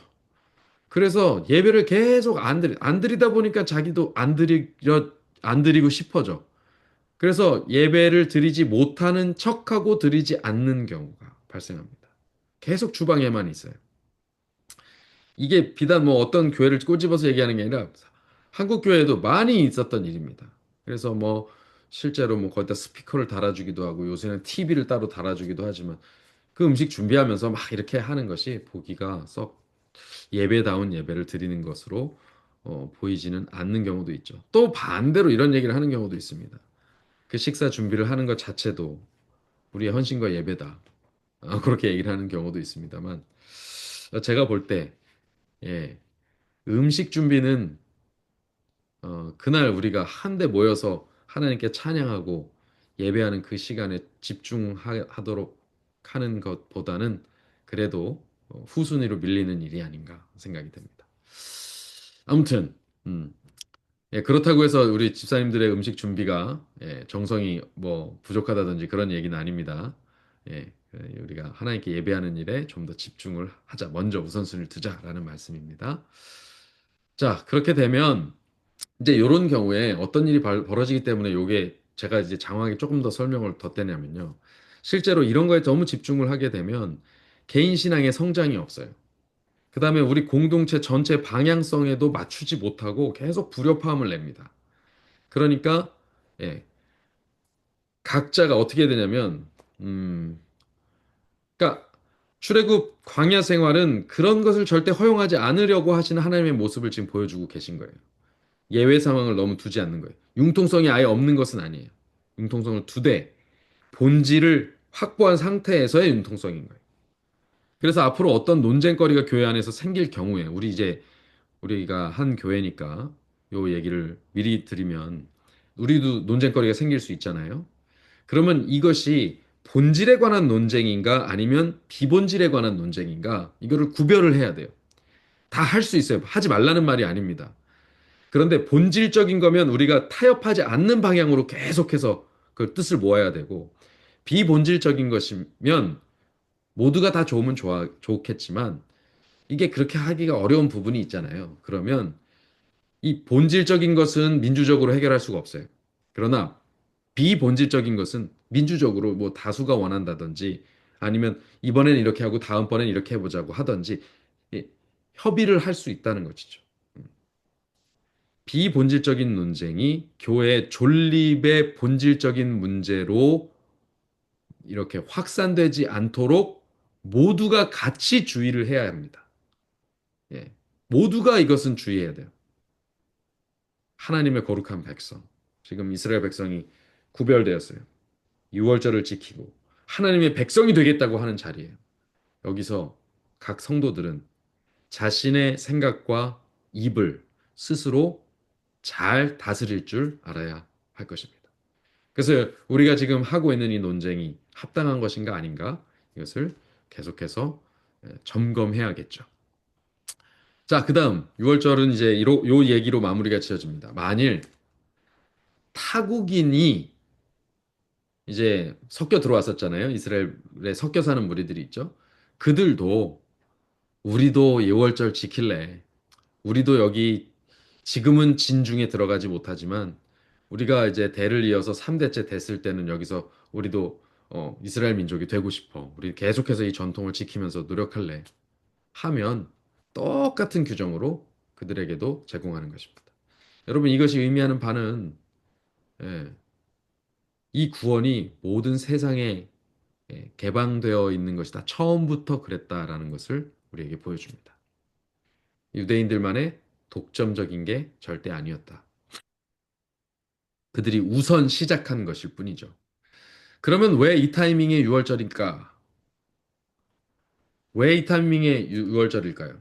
그래서 예배를 계속 안 드리다 보니까 자기도 안 드리고 싶어져. 그래서 예배를 드리지 못하는 척하고 드리지 않는 경우가 발생합니다. 계속 주방에만 있어요. 이게 비단 뭐 어떤 교회를 꼬집어서 얘기하는 게 아니라 한국 교회에도 많이 있었던 일입니다. 그래서 뭐 실제로 뭐 거기다 스피커를 달아주기도 하고 요새는 TV를 따로 달아주기도 하지만 그 음식 준비하면서 막 이렇게 하는 것이 보기가 썩 예배다운 예배를 드리는 것으로 보이지는 않는 경우도 있죠. 또 반대로 이런 얘기를 하는 경우도 있습니다. 그 식사 준비를 하는 것 자체도 우리의 헌신과 예배다. 그렇게 얘기를 하는 경우도 있습니다만 제가 볼 때 예, 음식 준비는 그날 우리가 한데 모여서 하나님께 찬양하고 예배하는 그 시간에 집중하도록 하는 것보다는 그래도 후순위로 밀리는 일이 아닌가 생각이 됩니다. 아무튼 예, 그렇다고 해서 우리 집사님들의 음식 준비가 정성이 뭐 부족하다든지 그런 얘기는 아닙니다. 우리가 하나님께 예배하는 일에 좀 더 집중을 하자. 먼저 우선순위를 두자라는 말씀입니다. 자, 그렇게 되면 이제 이런 경우에 어떤 일이 벌어지기 때문에 요게 제가 이제 장황하게 조금 더 설명을 덧대냐면요. 실제로 이런 거에 너무 집중을 하게 되면 개인 신앙의 성장이 없어요. 그 다음에 우리 공동체 전체 방향성에도 맞추지 못하고 계속 불협화음을 냅니다. 그러니까 예, 각자가 어떻게 되냐면 그러니까 출애굽 광야 생활은 그런 것을 절대 허용하지 않으려고 하시는 하나님의 모습을 지금 보여주고 계신 거예요. 예외 상황을 너무 두지 않는 거예요. 융통성이 아예 없는 것은 아니에요. 융통성을 두되 본질을 확보한 상태에서의 융통성인 거예요. 그래서 앞으로 어떤 논쟁거리가 교회 안에서 생길 경우에 우리가 한 교회니까 요 얘기를 미리 드리면 우리도 논쟁거리가 생길 수 있잖아요. 그러면 이것이 본질에 관한 논쟁인가 아니면 비본질에 관한 논쟁인가 이거를 구별을 해야 돼요. 다 할 수 있어요. 하지 말라는 말이 아닙니다. 그런데 본질적인 거면 우리가 타협하지 않는 방향으로 계속해서 그 뜻을 모아야 되고 비본질적인 것이면 모두가 다 좋으면 좋겠지만 이게 그렇게 하기가 어려운 부분이 있잖아요. 그러면 이 본질적인 것은 민주적으로 해결할 수가 없어요. 그러나 비본질적인 것은 민주적으로 뭐 다수가 원한다든지 아니면 이번엔 이렇게 하고 다음번엔 이렇게 해보자고 하든지 예, 협의를 할 수 있다는 것이죠. 비본질적인 논쟁이 교회 존립의 본질적인 문제로 이렇게 확산되지 않도록 모두가 같이 주의를 해야 합니다. 예. 모두가 이것은 주의해야 돼요. 하나님의 거룩한 백성. 지금 이스라엘 백성이 구별되었어요. 유월절을 지키고 하나님의 백성이 되겠다고 하는 자리예요. 여기서 각 성도들은 자신의 생각과 입을 스스로 잘 다스릴 줄 알아야 할 것입니다. 그래서 우리가 지금 하고 있는 이 논쟁이 합당한 것인가 아닌가 이것을 계속해서 점검해야겠죠. 자, 그다음 6월절은 이제 요 얘기로 마무리가 지어집니다. 만일 타국인이 이제 섞여 들어왔었잖아요. 이스라엘에 섞여 사는 무리들이 있죠. 그들도 우리도 6월절 지킬래. 우리도 여기 지금은 진중에 들어가지 못하지만 우리가 이제 대를 이어서 3대째 됐을 때는 여기서 우리도 이스라엘 민족이 되고 싶어. 우리 계속해서 이 전통을 지키면서 노력할래. 하면 똑같은 규정으로 그들에게도 제공하는 것입니다. 여러분 이것이 의미하는 바는 예, 이 구원이 모든 세상에 개방되어 있는 것이다. 처음부터 그랬다라는 것을 우리에게 보여줍니다. 유대인들만의 독점적인 게 절대 아니었다. 그들이 우선 시작한 것일 뿐이죠. 그러면 왜 이 타이밍에 6월절일까? 왜 이 타이밍에 6월절일까요?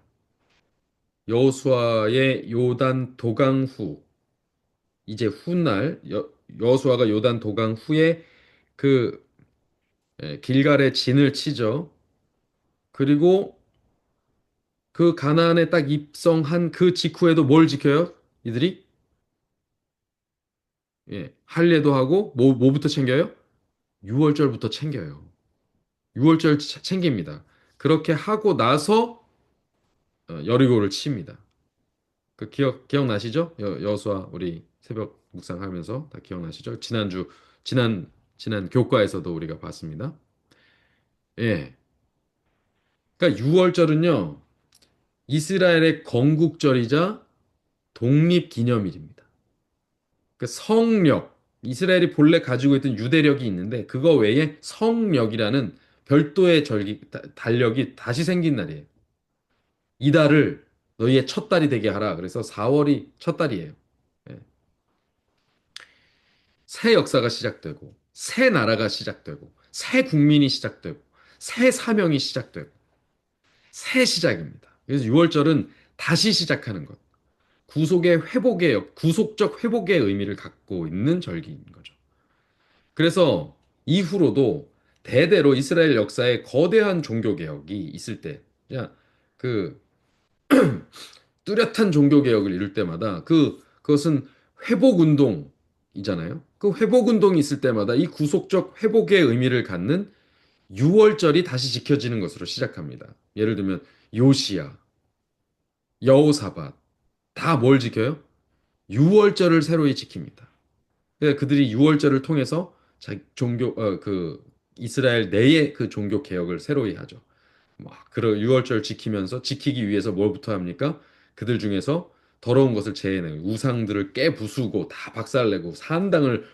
여호수아의 요단 도강 후 이제 훗날 여호수아가 요단 도강 후에 그 길갈에 진을 치죠. 그리고 그 가나안에 딱 입성한 그 직후에도 뭘 지켜요? 이들이 할례도 하고 뭐부터 챙겨요? 6월절부터 챙겨요. 6월절 챙깁니다. 그렇게 하고 나서 여리고를 칩니다. 그 기억나시죠? 여호수아 우리 새벽 묵상하면서 다 기억나시죠? 지난 교과에서도 우리가 봤습니다. 예. 그러니까 6월절은요. 이스라엘의 건국절이자 독립기념일입니다. 그 성력, 이스라엘이 본래 가지고 있던 유대력이 있는데 그거 외에 성력이라는 별도의 달력이 다시 생긴 날이에요. 이달을 너희의 첫 달이 되게 하라. 그래서 4월이 첫 달이에요. 예. 새 역사가 시작되고 새 나라가 시작되고 새 국민이 시작되고 새 사명이 시작되고 새 시작입니다. 그래서 6월절은 다시 시작하는 것. 구속적 회복의 의미를 갖고 있는 절기인 거죠. 그래서 이후로도 대대로 이스라엘 역사에 거대한 종교 개혁이 있을 때, 그냥 그 뚜렷한 종교 개혁을 이룰 때마다 그것은 회복 운동이잖아요. 그 회복 운동이 있을 때마다 이 구속적 회복의 의미를 갖는 6월절이 다시 지켜지는 것으로 시작합니다. 예를 들면 요시야, 여호사밧 다 뭘 지켜요? 6월절을 새로이 지킵니다. 그러니까 그들이 6월절을 통해서 그 이스라엘 내의 그 종교 개혁을 새로이 하죠. 막 그런 6월절 지키기 위해서 뭘부터 합니까? 그들 중에서 더러운 것을 제해내고 우상들을 깨부수고 다 박살내고 산당을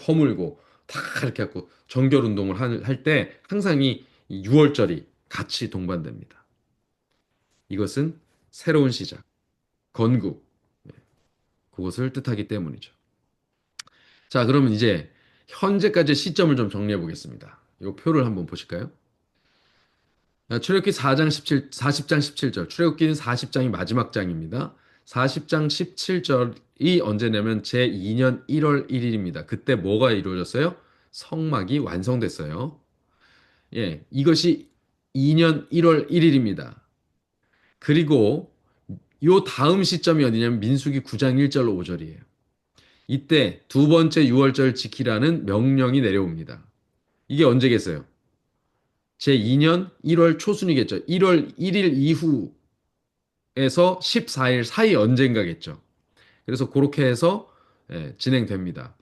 허물고 다 이렇게 하고 정결 운동을 할 때 항상 이 6월절이 같이 동반됩니다. 이것은 새로운 시작, 건국, 그것을 뜻하기 때문이죠. 자, 그러면 이제 현재까지의 시점을 좀 정리해 보겠습니다. 이 표를 한번 보실까요? 출애굽기 4장 17, 40장 17절. 출애굽기는 40장이 마지막 장입니다. 40장 17절이 언제냐면 제2년 1월 1일입니다. 그때 뭐가 이루어졌어요? 성막이 완성됐어요. 예, 이것이 2년 1월 1일입니다. 그리고 요 다음 시점이 어디냐면 민수기 9장 1절 5절이에요. 이때 두 번째 6월절 지키라는 명령이 내려옵니다. 이게 언제겠어요? 제2년 1월 초순이겠죠. 1월 1일 이후에서 14일 사이 언젠가겠죠. 그래서 그렇게 해서 진행됩니다.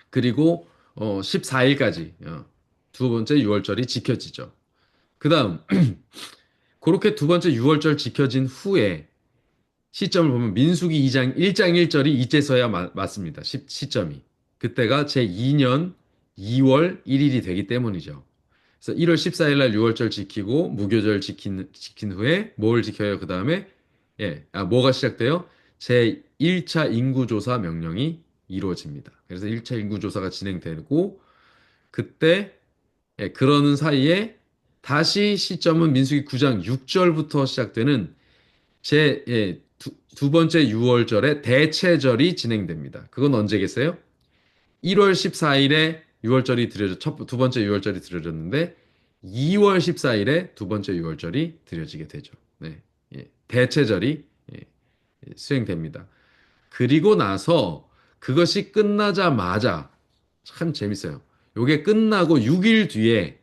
그리고 14일까지 두 번째 6월절이 지켜지죠. 그 다음 그렇게 두 번째 6월절 지켜진 후에 시점을 보면 민수기 2장 1장 1절이 이제서야 맞습니다. 시점이. 그때가 제2년 2월 1일이 되기 때문이죠. 그래서 1월 14일 날 6월절 지키고 무교절 지킨 후에 뭘 지켜요? 그 다음에 뭐가 시작돼요? 제 1차 인구조사 명령이 이루어집니다. 그래서 1차 인구조사가 진행되고 그때 그러는 사이에 다시 시점은 민수기 9장 6절부터 시작되는 두 번째 6월절의 대체절이 진행됩니다. 그건 언제겠어요? 1월 14일에 6월절이 두 번째 6월절이 드려졌는데 2월 14일에 두 번째 6월절이 드려지게 되죠. 네. 대체절이 예, 수행됩니다. 그리고 나서 그것이 끝나자마자 참 재밌어요. 요게 끝나고 6일 뒤에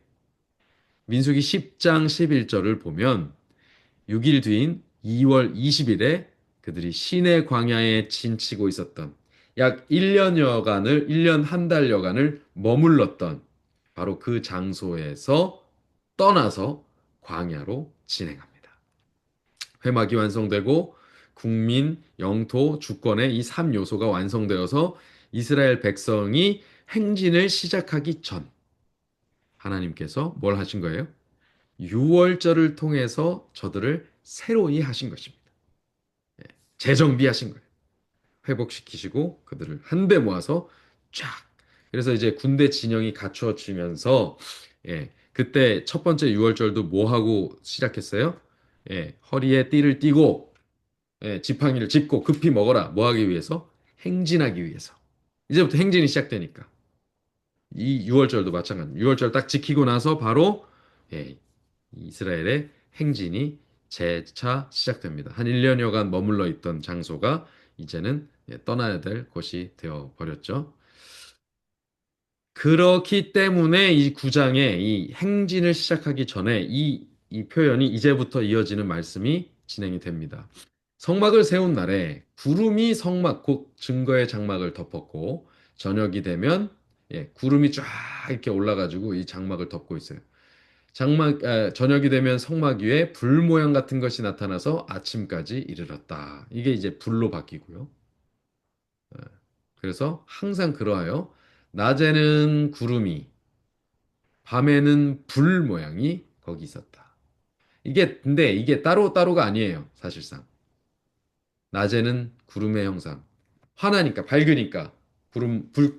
민수기 10장 11절을 보면 6일 뒤인 2월 20일에 그들이 시내 광야에 진치고 있었던 약 1년 한 달여간을 머물렀던 바로 그 장소에서 떠나서 광야로 진행합니다. 회막이 완성되고 국민, 영토, 주권의 이 3요소가 완성되어서 이스라엘 백성이 행진을 시작하기 전 하나님께서 뭘 하신 거예요? 6월절을 통해서 저들을 새로이 하신 것입니다. 재정비하신 거예요. 회복시키시고 그들을 한데 모아서 쫙. 그래서 이제 군대 진영이 갖추어지면서 그때 첫 번째 6월절도 뭐 하고 시작했어요? 허리에 띠를 띠고 지팡이를 짚고 급히 먹어라. 뭐 하기 위해서? 행진하기 위해서. 이제부터 행진이 시작되니까. 이 6월절도 마찬가지. 6월절 딱 지키고 나서 바로 예, 이스라엘의 행진이 재차 시작됩니다. 한 1년여간 머물러 있던 장소가 이제는 떠나야 될 곳이 되어 버렸죠. 그렇기 때문에 이 9장에 이 행진을 시작하기 전에 이 표현이 이제부터 이어지는 말씀이 진행이 됩니다. 성막을 세운 날에 구름이 성막 곧 증거의 장막을 덮었고 저녁이 되면 구름이 쫙 이렇게 올라가지고 이 장막을 덮고 있어요. 저녁이 되면 성막 위에 불 모양 같은 것이 나타나서 아침까지 이르렀다. 이게 이제 불로 바뀌고요. 그래서 항상 그러하여 낮에는 구름이, 밤에는 불 모양이 거기 있었다. 근데 이게 따로따로가 아니에요, 사실상. 낮에는 구름의 형상. 환하니까, 밝으니까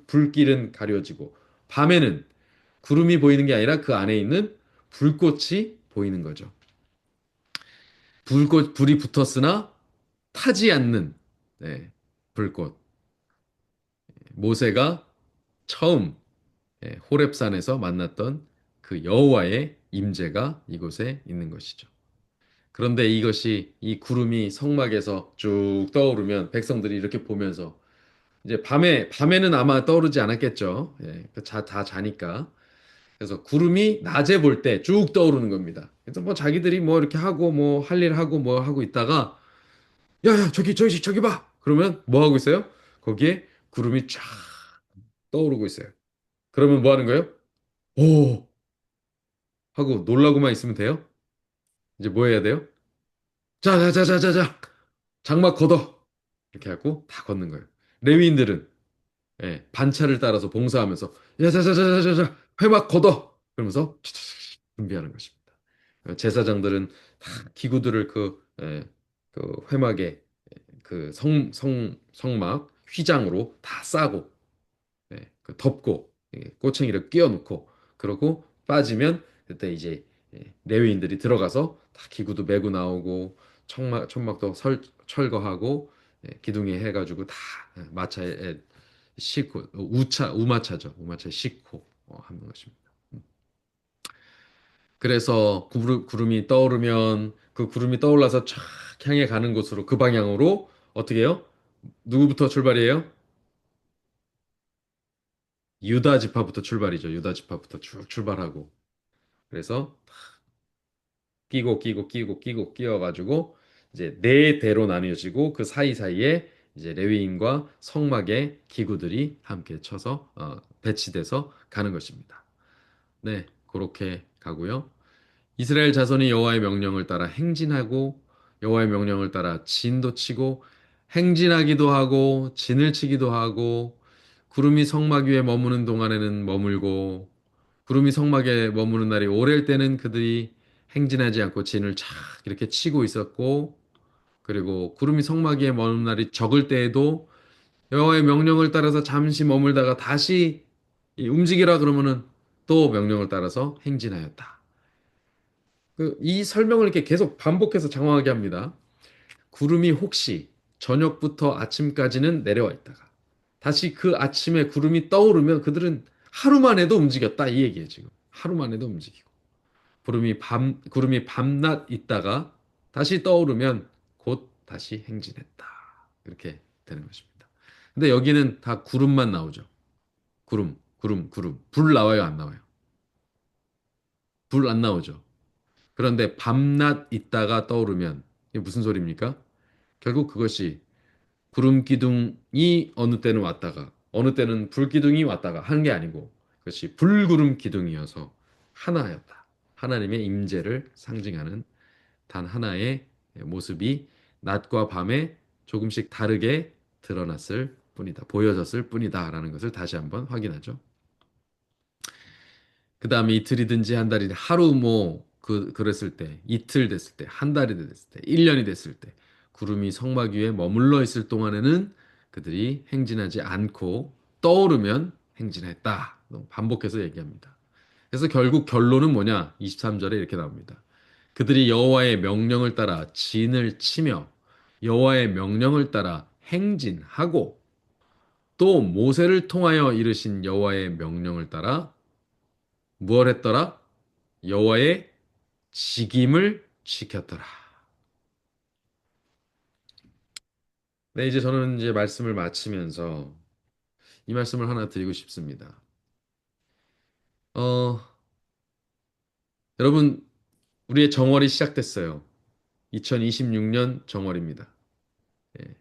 불길은 가려지고, 밤에는 구름이 보이는 게 아니라 그 안에 있는 불꽃이 보이는 거죠. 불이 붙었으나 타지 않는 네, 불꽃. 모세가 처음 호렙산에서 만났던 그 여호와의 임재가 이곳에 있는 것이죠. 그런데 이것이 이 구름이 성막에서 쭉 떠오르면 백성들이 이렇게 보면서 이제 밤에는 아마 떠오르지 않았겠죠. 예, 다 자니까. 그래서 구름이 낮에 볼 때 쭉 떠오르는 겁니다. 그래서 뭐 자기들이 뭐 이렇게 하고 뭐 할 일 하고 뭐 하고 있다가 야야 저기 봐. 그러면 뭐 하고 있어요? 거기에 구름이 쫙 떠오르고 있어요. 그러면 뭐 하는 거예요? 오 하고 놀라고만 있으면 돼요? 이제 뭐 해야 돼요? 자자자자자자 장막 걷어 이렇게 하고 다 걷는 거예요. 레위인들은 반차를 따라서 봉사하면서 야자자자자자자 회막 걷어 그러면서 준비하는 것입니다. 제사장들은 다 기구들을 그 회막에 그 성막 휘장으로 다 싸고 그 덮고 꼬챙이를 끼워놓고 그러고 빠지면 그때 이제 레위인들이 들어가서 다 기구도 메고 나오고 천막도 철거하고 기둥에 해가지고 다 마차에 싣고 우마차죠. 우마차에 싣고 하는 것입니다. 그래서 구름이 떠오르면 그 구름이 떠올라서 쫙 향해 가는 곳으로 그 방향으로 어떻게 해요? 누구부터 출발이에요? 유다 지파부터 출발이죠. 유다 지파부터 쭉 출발하고 그래서 끼고 끼어가지고 이제 네 대로 나뉘어지고 그 사이사이에 이제 레위인과 성막의 기구들이 함께 쳐서 배치돼서 가는 것입니다. 네, 그렇게 가고요. 이스라엘 자손이 여호와의 명령을 따라 행진하고 여호와의 명령을 따라 진도 치고 행진하기도 하고 진을 치기도 하고 구름이 성막 위에 머무는 동안에는 머물고 구름이 성막에 머무는 날이 오랠 때는 그들이 행진하지 않고 진을 착 이렇게 치고 있었고 그리고 구름이 성막 위에 머무는 날이 적을 때에도 여호와의 명령을 따라서 잠시 머물다가 다시 움직이라 그러면은 또 명령을 따라서 행진하였다. 이 설명을 이렇게 계속 반복해서 장황하게 합니다. 구름이 혹시 저녁부터 아침까지는 내려와 있다가 다시 그 아침에 구름이 떠오르면 그들은 하루 만에도 움직였다 이 얘기예요 지금. 하루 만에도 움직이고 구름이 밤낮 있다가 다시 떠오르면 곧 다시 행진했다. 이렇게 되는 것입니다. 근데 여기는 다 구름만 나오죠. 구름. 불 나와요, 안 나와요? 불 안 나오죠. 그런데 밤낮 있다가 떠오르면 이게 무슨 소리입니까? 결국 그것이 구름 기둥이 어느 때는 왔다가 어느 때는 불 기둥이 왔다가 하는 게 아니고 그것이 불구름 기둥이어서 하나였다. 하나님의 임재를 상징하는 단 하나의 모습이 낮과 밤에 조금씩 다르게 드러났을 뿐이다. 보여졌을 뿐이다라는 것을 다시 한번 확인하죠. 그 다음에 이틀이든지 한 달이든 하루 그랬을 때, 이틀 됐을 때, 한 달이 됐을 때, 1년이 됐을 때, 구름이 성막 위에 머물러 있을 동안에는 그들이 행진하지 않고 떠오르면 행진했다. 반복해서 얘기합니다. 그래서 결국 결론은 뭐냐? 23절에 이렇게 나옵니다. 그들이 여호와의 명령을 따라 진을 치며 여호와의 명령을 따라 행진하고 또 모세를 통하여 이르신 여호와의 명령을 따라 무엇 했더라? 여호와의 직임을 지켰더라. 네, 이제 저는 이제 말씀을 마치면서 이 말씀을 하나 드리고 싶습니다. 어, 여러분, 우리의 정월이 시작됐어요. 2026년 정월입니다. 예,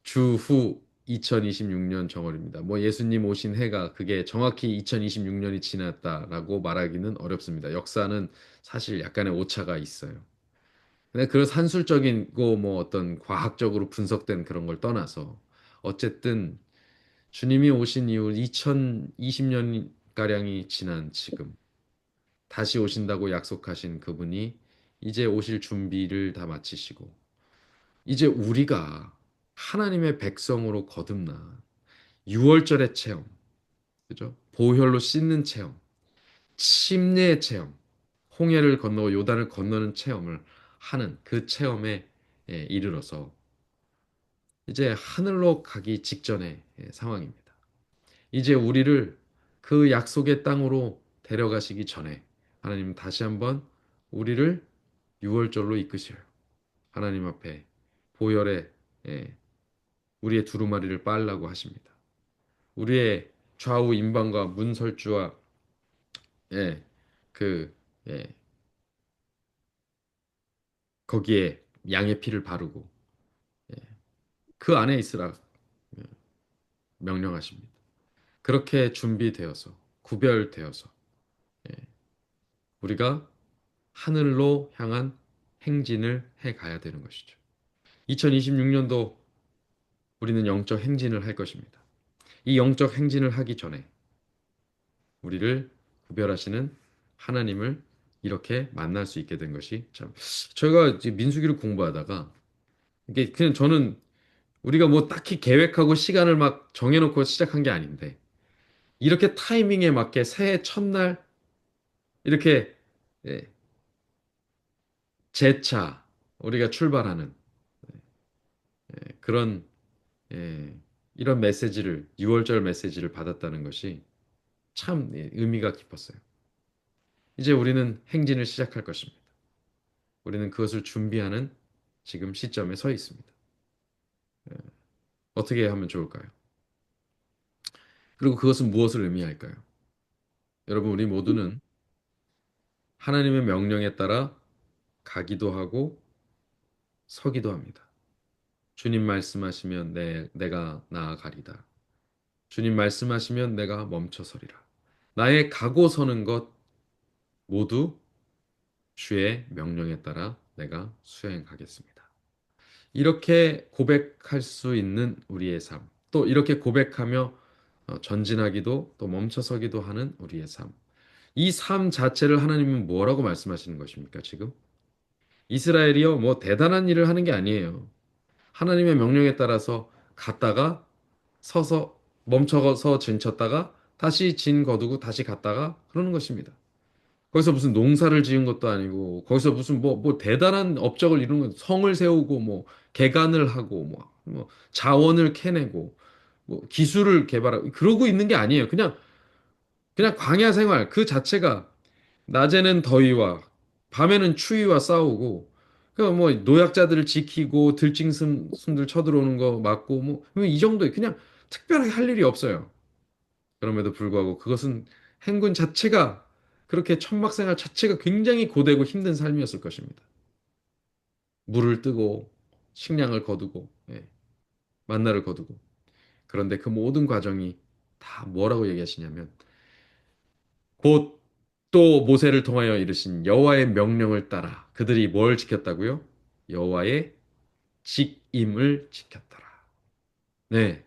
주후 2026년 정월입니다. 뭐 예수님 오신 해가 그게 정확히 2026년이 지났다라고 말하기는 어렵습니다. 역사는 사실 약간의 오차가 있어요. 근데 그 산술적이고 뭐 어떤 과학적으로 분석된 그런 걸 떠나서 어쨌든 주님이 오신 이후 2020년 가량이 지난 지금 다시 오신다고 약속하신 그분이 이제 오실 준비를 다 마치시고 이제 우리가 하나님의 백성으로 거듭나 6월절의 체험, 그죠? 보혈로 씻는 체험, 침례의 체험, 홍해를 건너고 요단을 건너는 체험을 하는 그 체험에 이르러서 이제 하늘로 가기 직전의 상황입니다. 이제 우리를 그 약속의 땅으로 데려가시기 전에 하나님 다시 한번 우리를 유월절로 이끄셔요. 하나님 앞에 보혈에 예, 우리의 두루마리를 빨라고 하십니다. 우리의 좌우 임방과 문설주와 예, 그 예, 거기에 양의 피를 바르고 그 안에 있으라 명령하십니다. 그렇게 준비되어서 구별되어서 우리가 하늘로 향한 행진을 해 가야 되는 것이죠. 2026년도 우리는 영적 행진을 할 것입니다. 이 영적 행진을 하기 전에 우리를 구별하시는 하나님을 이렇게 만날 수 있게 된 것이 참 저희가 이제 민수기를 공부하다가 이게 그냥 저는 우리가 뭐 딱히 계획하고 시간을 막 정해놓고 시작한 게 아닌데 이렇게 타이밍에 맞게 새해 첫날 이렇게 예, 재차 우리가 출발하는 그런 예, 이런 메시지를 6월절 메시지를 받았다는 것이 참 의미가 깊었어요. 이제 우리는 행진을 시작할 것입니다. 우리는 그것을 준비하는 지금 시점에 서 있습니다. 어떻게 하면 좋을까요? 그리고 그것은 무엇을 의미할까요? 여러분, 우리 모두는 하나님의 명령에 따라 가기도 하고 서기도 합니다. 주님 말씀하시면 내가 나아가리다. 주님 말씀하시면 내가 멈춰서리라. 나의 가고 서는 것 모두 주의 명령에 따라 내가 수행하겠습니다. 이렇게 고백할 수 있는 우리의 삶, 또 이렇게 고백하며 전진하기도 또 멈춰서기도 하는 우리의 삶. 이 삶 자체를 하나님은 뭐라고 말씀하시는 것입니까, 지금? 이스라엘이요, 뭐 대단한 일을 하는 게 아니에요. 하나님의 명령에 따라서 갔다가 서서 멈춰서 진쳤다가 다시 진 거두고 다시 갔다가 그러는 것입니다. 거기서 무슨 농사를 지은 것도 아니고 거기서 무슨 뭐 대단한 업적을 이룬 건 성을 세우고 뭐 개간을 하고 뭐 자원을 캐내고 뭐 기술을 개발하고 그러고 있는 게 아니에요. 그냥 광야 생활 그 자체가 낮에는 더위와 밤에는 추위와 싸우고 그뭐 노약자들을 지키고 들짐승들 쳐들어오는 거 막고 뭐 이 정도에 그냥 특별하게 할 일이 없어요. 그럼에도 불구하고 그것은 행군 자체가 그렇게 천막 생활 자체가 굉장히 고되고 힘든 삶이었을 것입니다. 물을 뜨고 식량을 거두고 만나를 거두고 그런데 그 모든 과정이 다 뭐라고 얘기하시냐면 곧 또 모세를 통하여 이르신 여호와의 명령을 따라 그들이 뭘 지켰다고요? 여호와의 직임을 지켰더라. 네,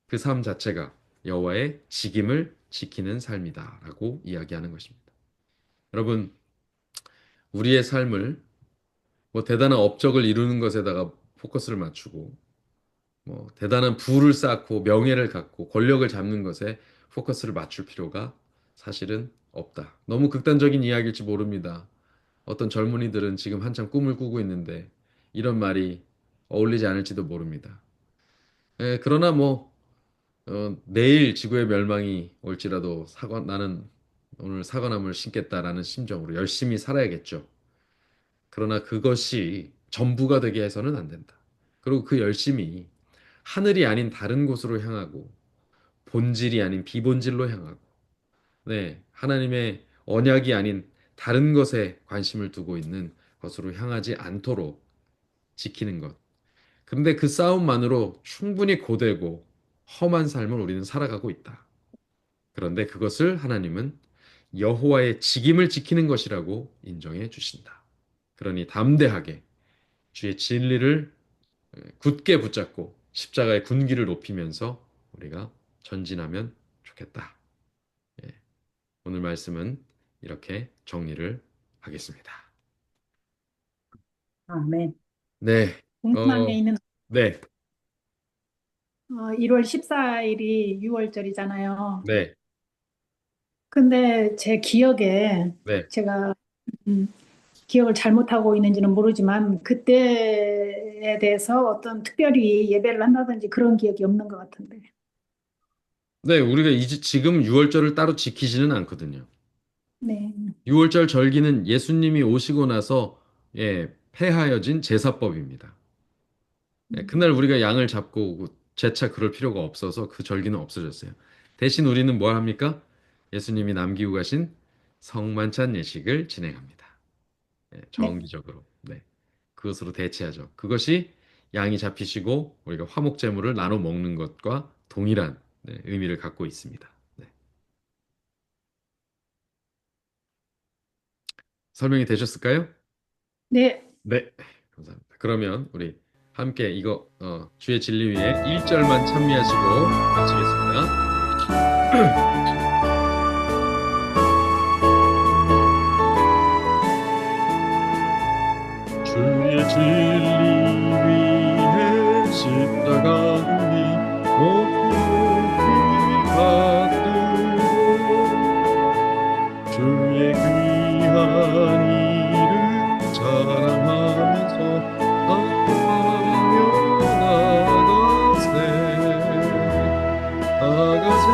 그 삶 자체가 여호와의 직임을 지키는 삶이다라고 이야기하는 것입니다. 여러분, 우리의 삶을 뭐 대단한 업적을 이루는 것에다가 포커스를 맞추고 뭐 대단한 부를 쌓고 명예를 갖고 권력을 잡는 것에 포커스를 맞출 필요가 사실은 없다. 너무 극단적인 이야기일지 모릅니다. 어떤 젊은이들은 지금 한참 꿈을 꾸고 있는데 이런 말이 어울리지 않을지도 모릅니다. 그러나 뭐 내일 지구의 멸망이 올지라도 나는 오늘 사과나무를 심겠다라는 심정으로 열심히 살아야겠죠. 그러나 그것이 전부가 되게 해서는 안 된다. 그리고 그 열심이 하늘이 아닌 다른 곳으로 향하고 본질이 아닌 비본질로 향하고 네, 하나님의 언약이 아닌 다른 것에 관심을 두고 있는 것으로 향하지 않도록 지키는 것. 그런데 그 싸움만으로 충분히 고되고 험한 삶을 우리는 살아가고 있다. 그런데 그것을 하나님은 여호와의 직임을 지키는 것이라고 인정해 주신다. 그러니 담대하게 주의 진리를 굳게 붙잡고 십자가의 군기를 높이면서 우리가 전진하면 좋겠다. 예, 오늘 말씀은 이렇게 정리를 하겠습니다. 아멘. 네, 궁금한 게 있는 네, 1월 14일이 6월절이잖아요. 네, 근데 제 기억에 네. 제가 음, 기억을 잘못하고 있는지는 모르지만 그때에 대해서 어떤 특별히 예배를 한다든지 그런 기억이 없는 것 같은데. 네, 우리가 지금 6월절을 따로 지키지는 않거든요. 네. 6월절 절기는 예수님이 오시고 나서 폐하여진 제사법입니다. 그날 우리가 양을 잡고 재차 그럴 필요가 없어서 그 절기는 없어졌어요. 대신 우리는 뭘 합니까? 예수님이 남기고 가신 성만찬 예식을 진행합니다. 네. 정기적으로. 네. 그것으로 대체하죠. 그것이 양이 잡히시고 우리가 화목제물을 나눠 먹는 것과 동일한 의미를 갖고 있습니다. 네. 설명이 되셨을까요? 네. 네. 감사합니다. 그러면 우리 함께 이거 주의 진리 위에 1절만 찬미하시고 마치겠습니다. 주의 진리 위에 십자가니 높이 받들고 주의 귀한 이름 자랑하면서 나아가며 나가세 나가세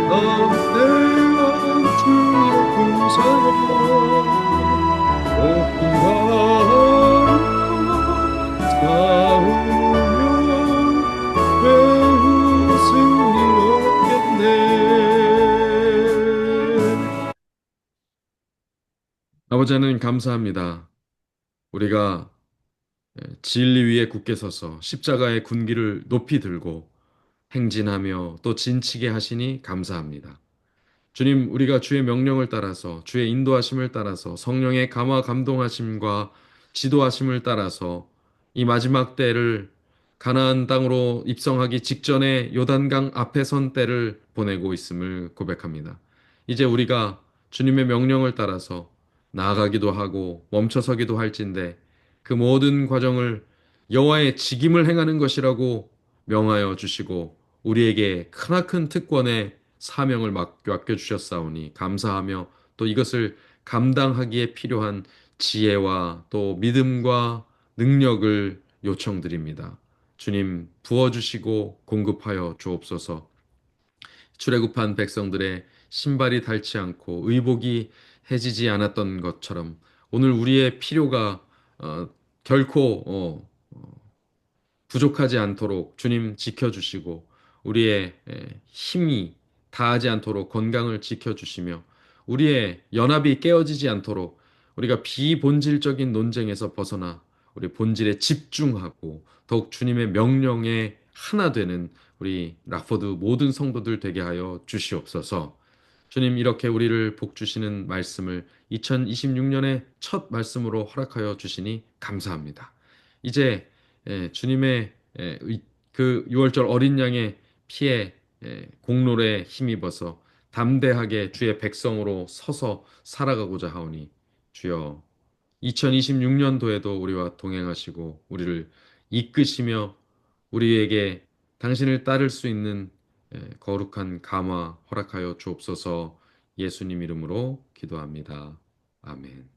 담대한 주의 군사여 높은 바람 싸우며 매우 승리롭겠네. 아버지 하나님 감사합니다. 우리가 진리 위에 굳게 서서 십자가의 군기를 높이 들고 행진하며 또 진치게 하시니 감사합니다. 주님, 우리가 주의 명령을 따라서 주의 인도하심을 따라서 성령의 감화 감동하심과 지도하심을 따라서 이 마지막 때를 가나안 땅으로 입성하기 직전에 요단강 앞에 선 때를 보내고 있음을 고백합니다. 이제 우리가 주님의 명령을 따라서 나아가기도 하고 멈춰서기도 할진대 그 모든 과정을 여호와의 직임을 행하는 것이라고 명하여 주시고 우리에게 크나큰 특권의 사명을 맡겨주셨사오니 감사하며 또 이것을 감당하기에 필요한 지혜와 또 믿음과 능력을 요청드립니다. 주님 부어주시고 공급하여 주옵소서. 출애굽한 백성들의 신발이 닳지 않고 의복이 해지지 않았던 것처럼 오늘 우리의 필요가 결코 부족하지 않도록 주님 지켜주시고 우리의 힘이 다하지 않도록 건강을 지켜주시며 우리의 연합이 깨어지지 않도록 우리가 비본질적인 논쟁에서 벗어나 우리 본질에 집중하고 더욱 주님의 명령에 하나 되는 우리 락포드 모든 성도들 되게 하여 주시옵소서. 주님 이렇게 우리를 복 주시는 말씀을 2026년의 첫 말씀으로 허락하여 주시니 감사합니다. 이제 주님의 그 6월절 어린 양의 피에 공로에 힘입어서 담대하게 주의 백성으로 서서 살아가고자 하오니 주여 2026년도에도 우리와 동행하시고 우리를 이끄시며 우리에게 당신을 따를 수 있는 거룩한 감화 허락하여 주옵소서. 예수님 이름으로 기도합니다. 아멘.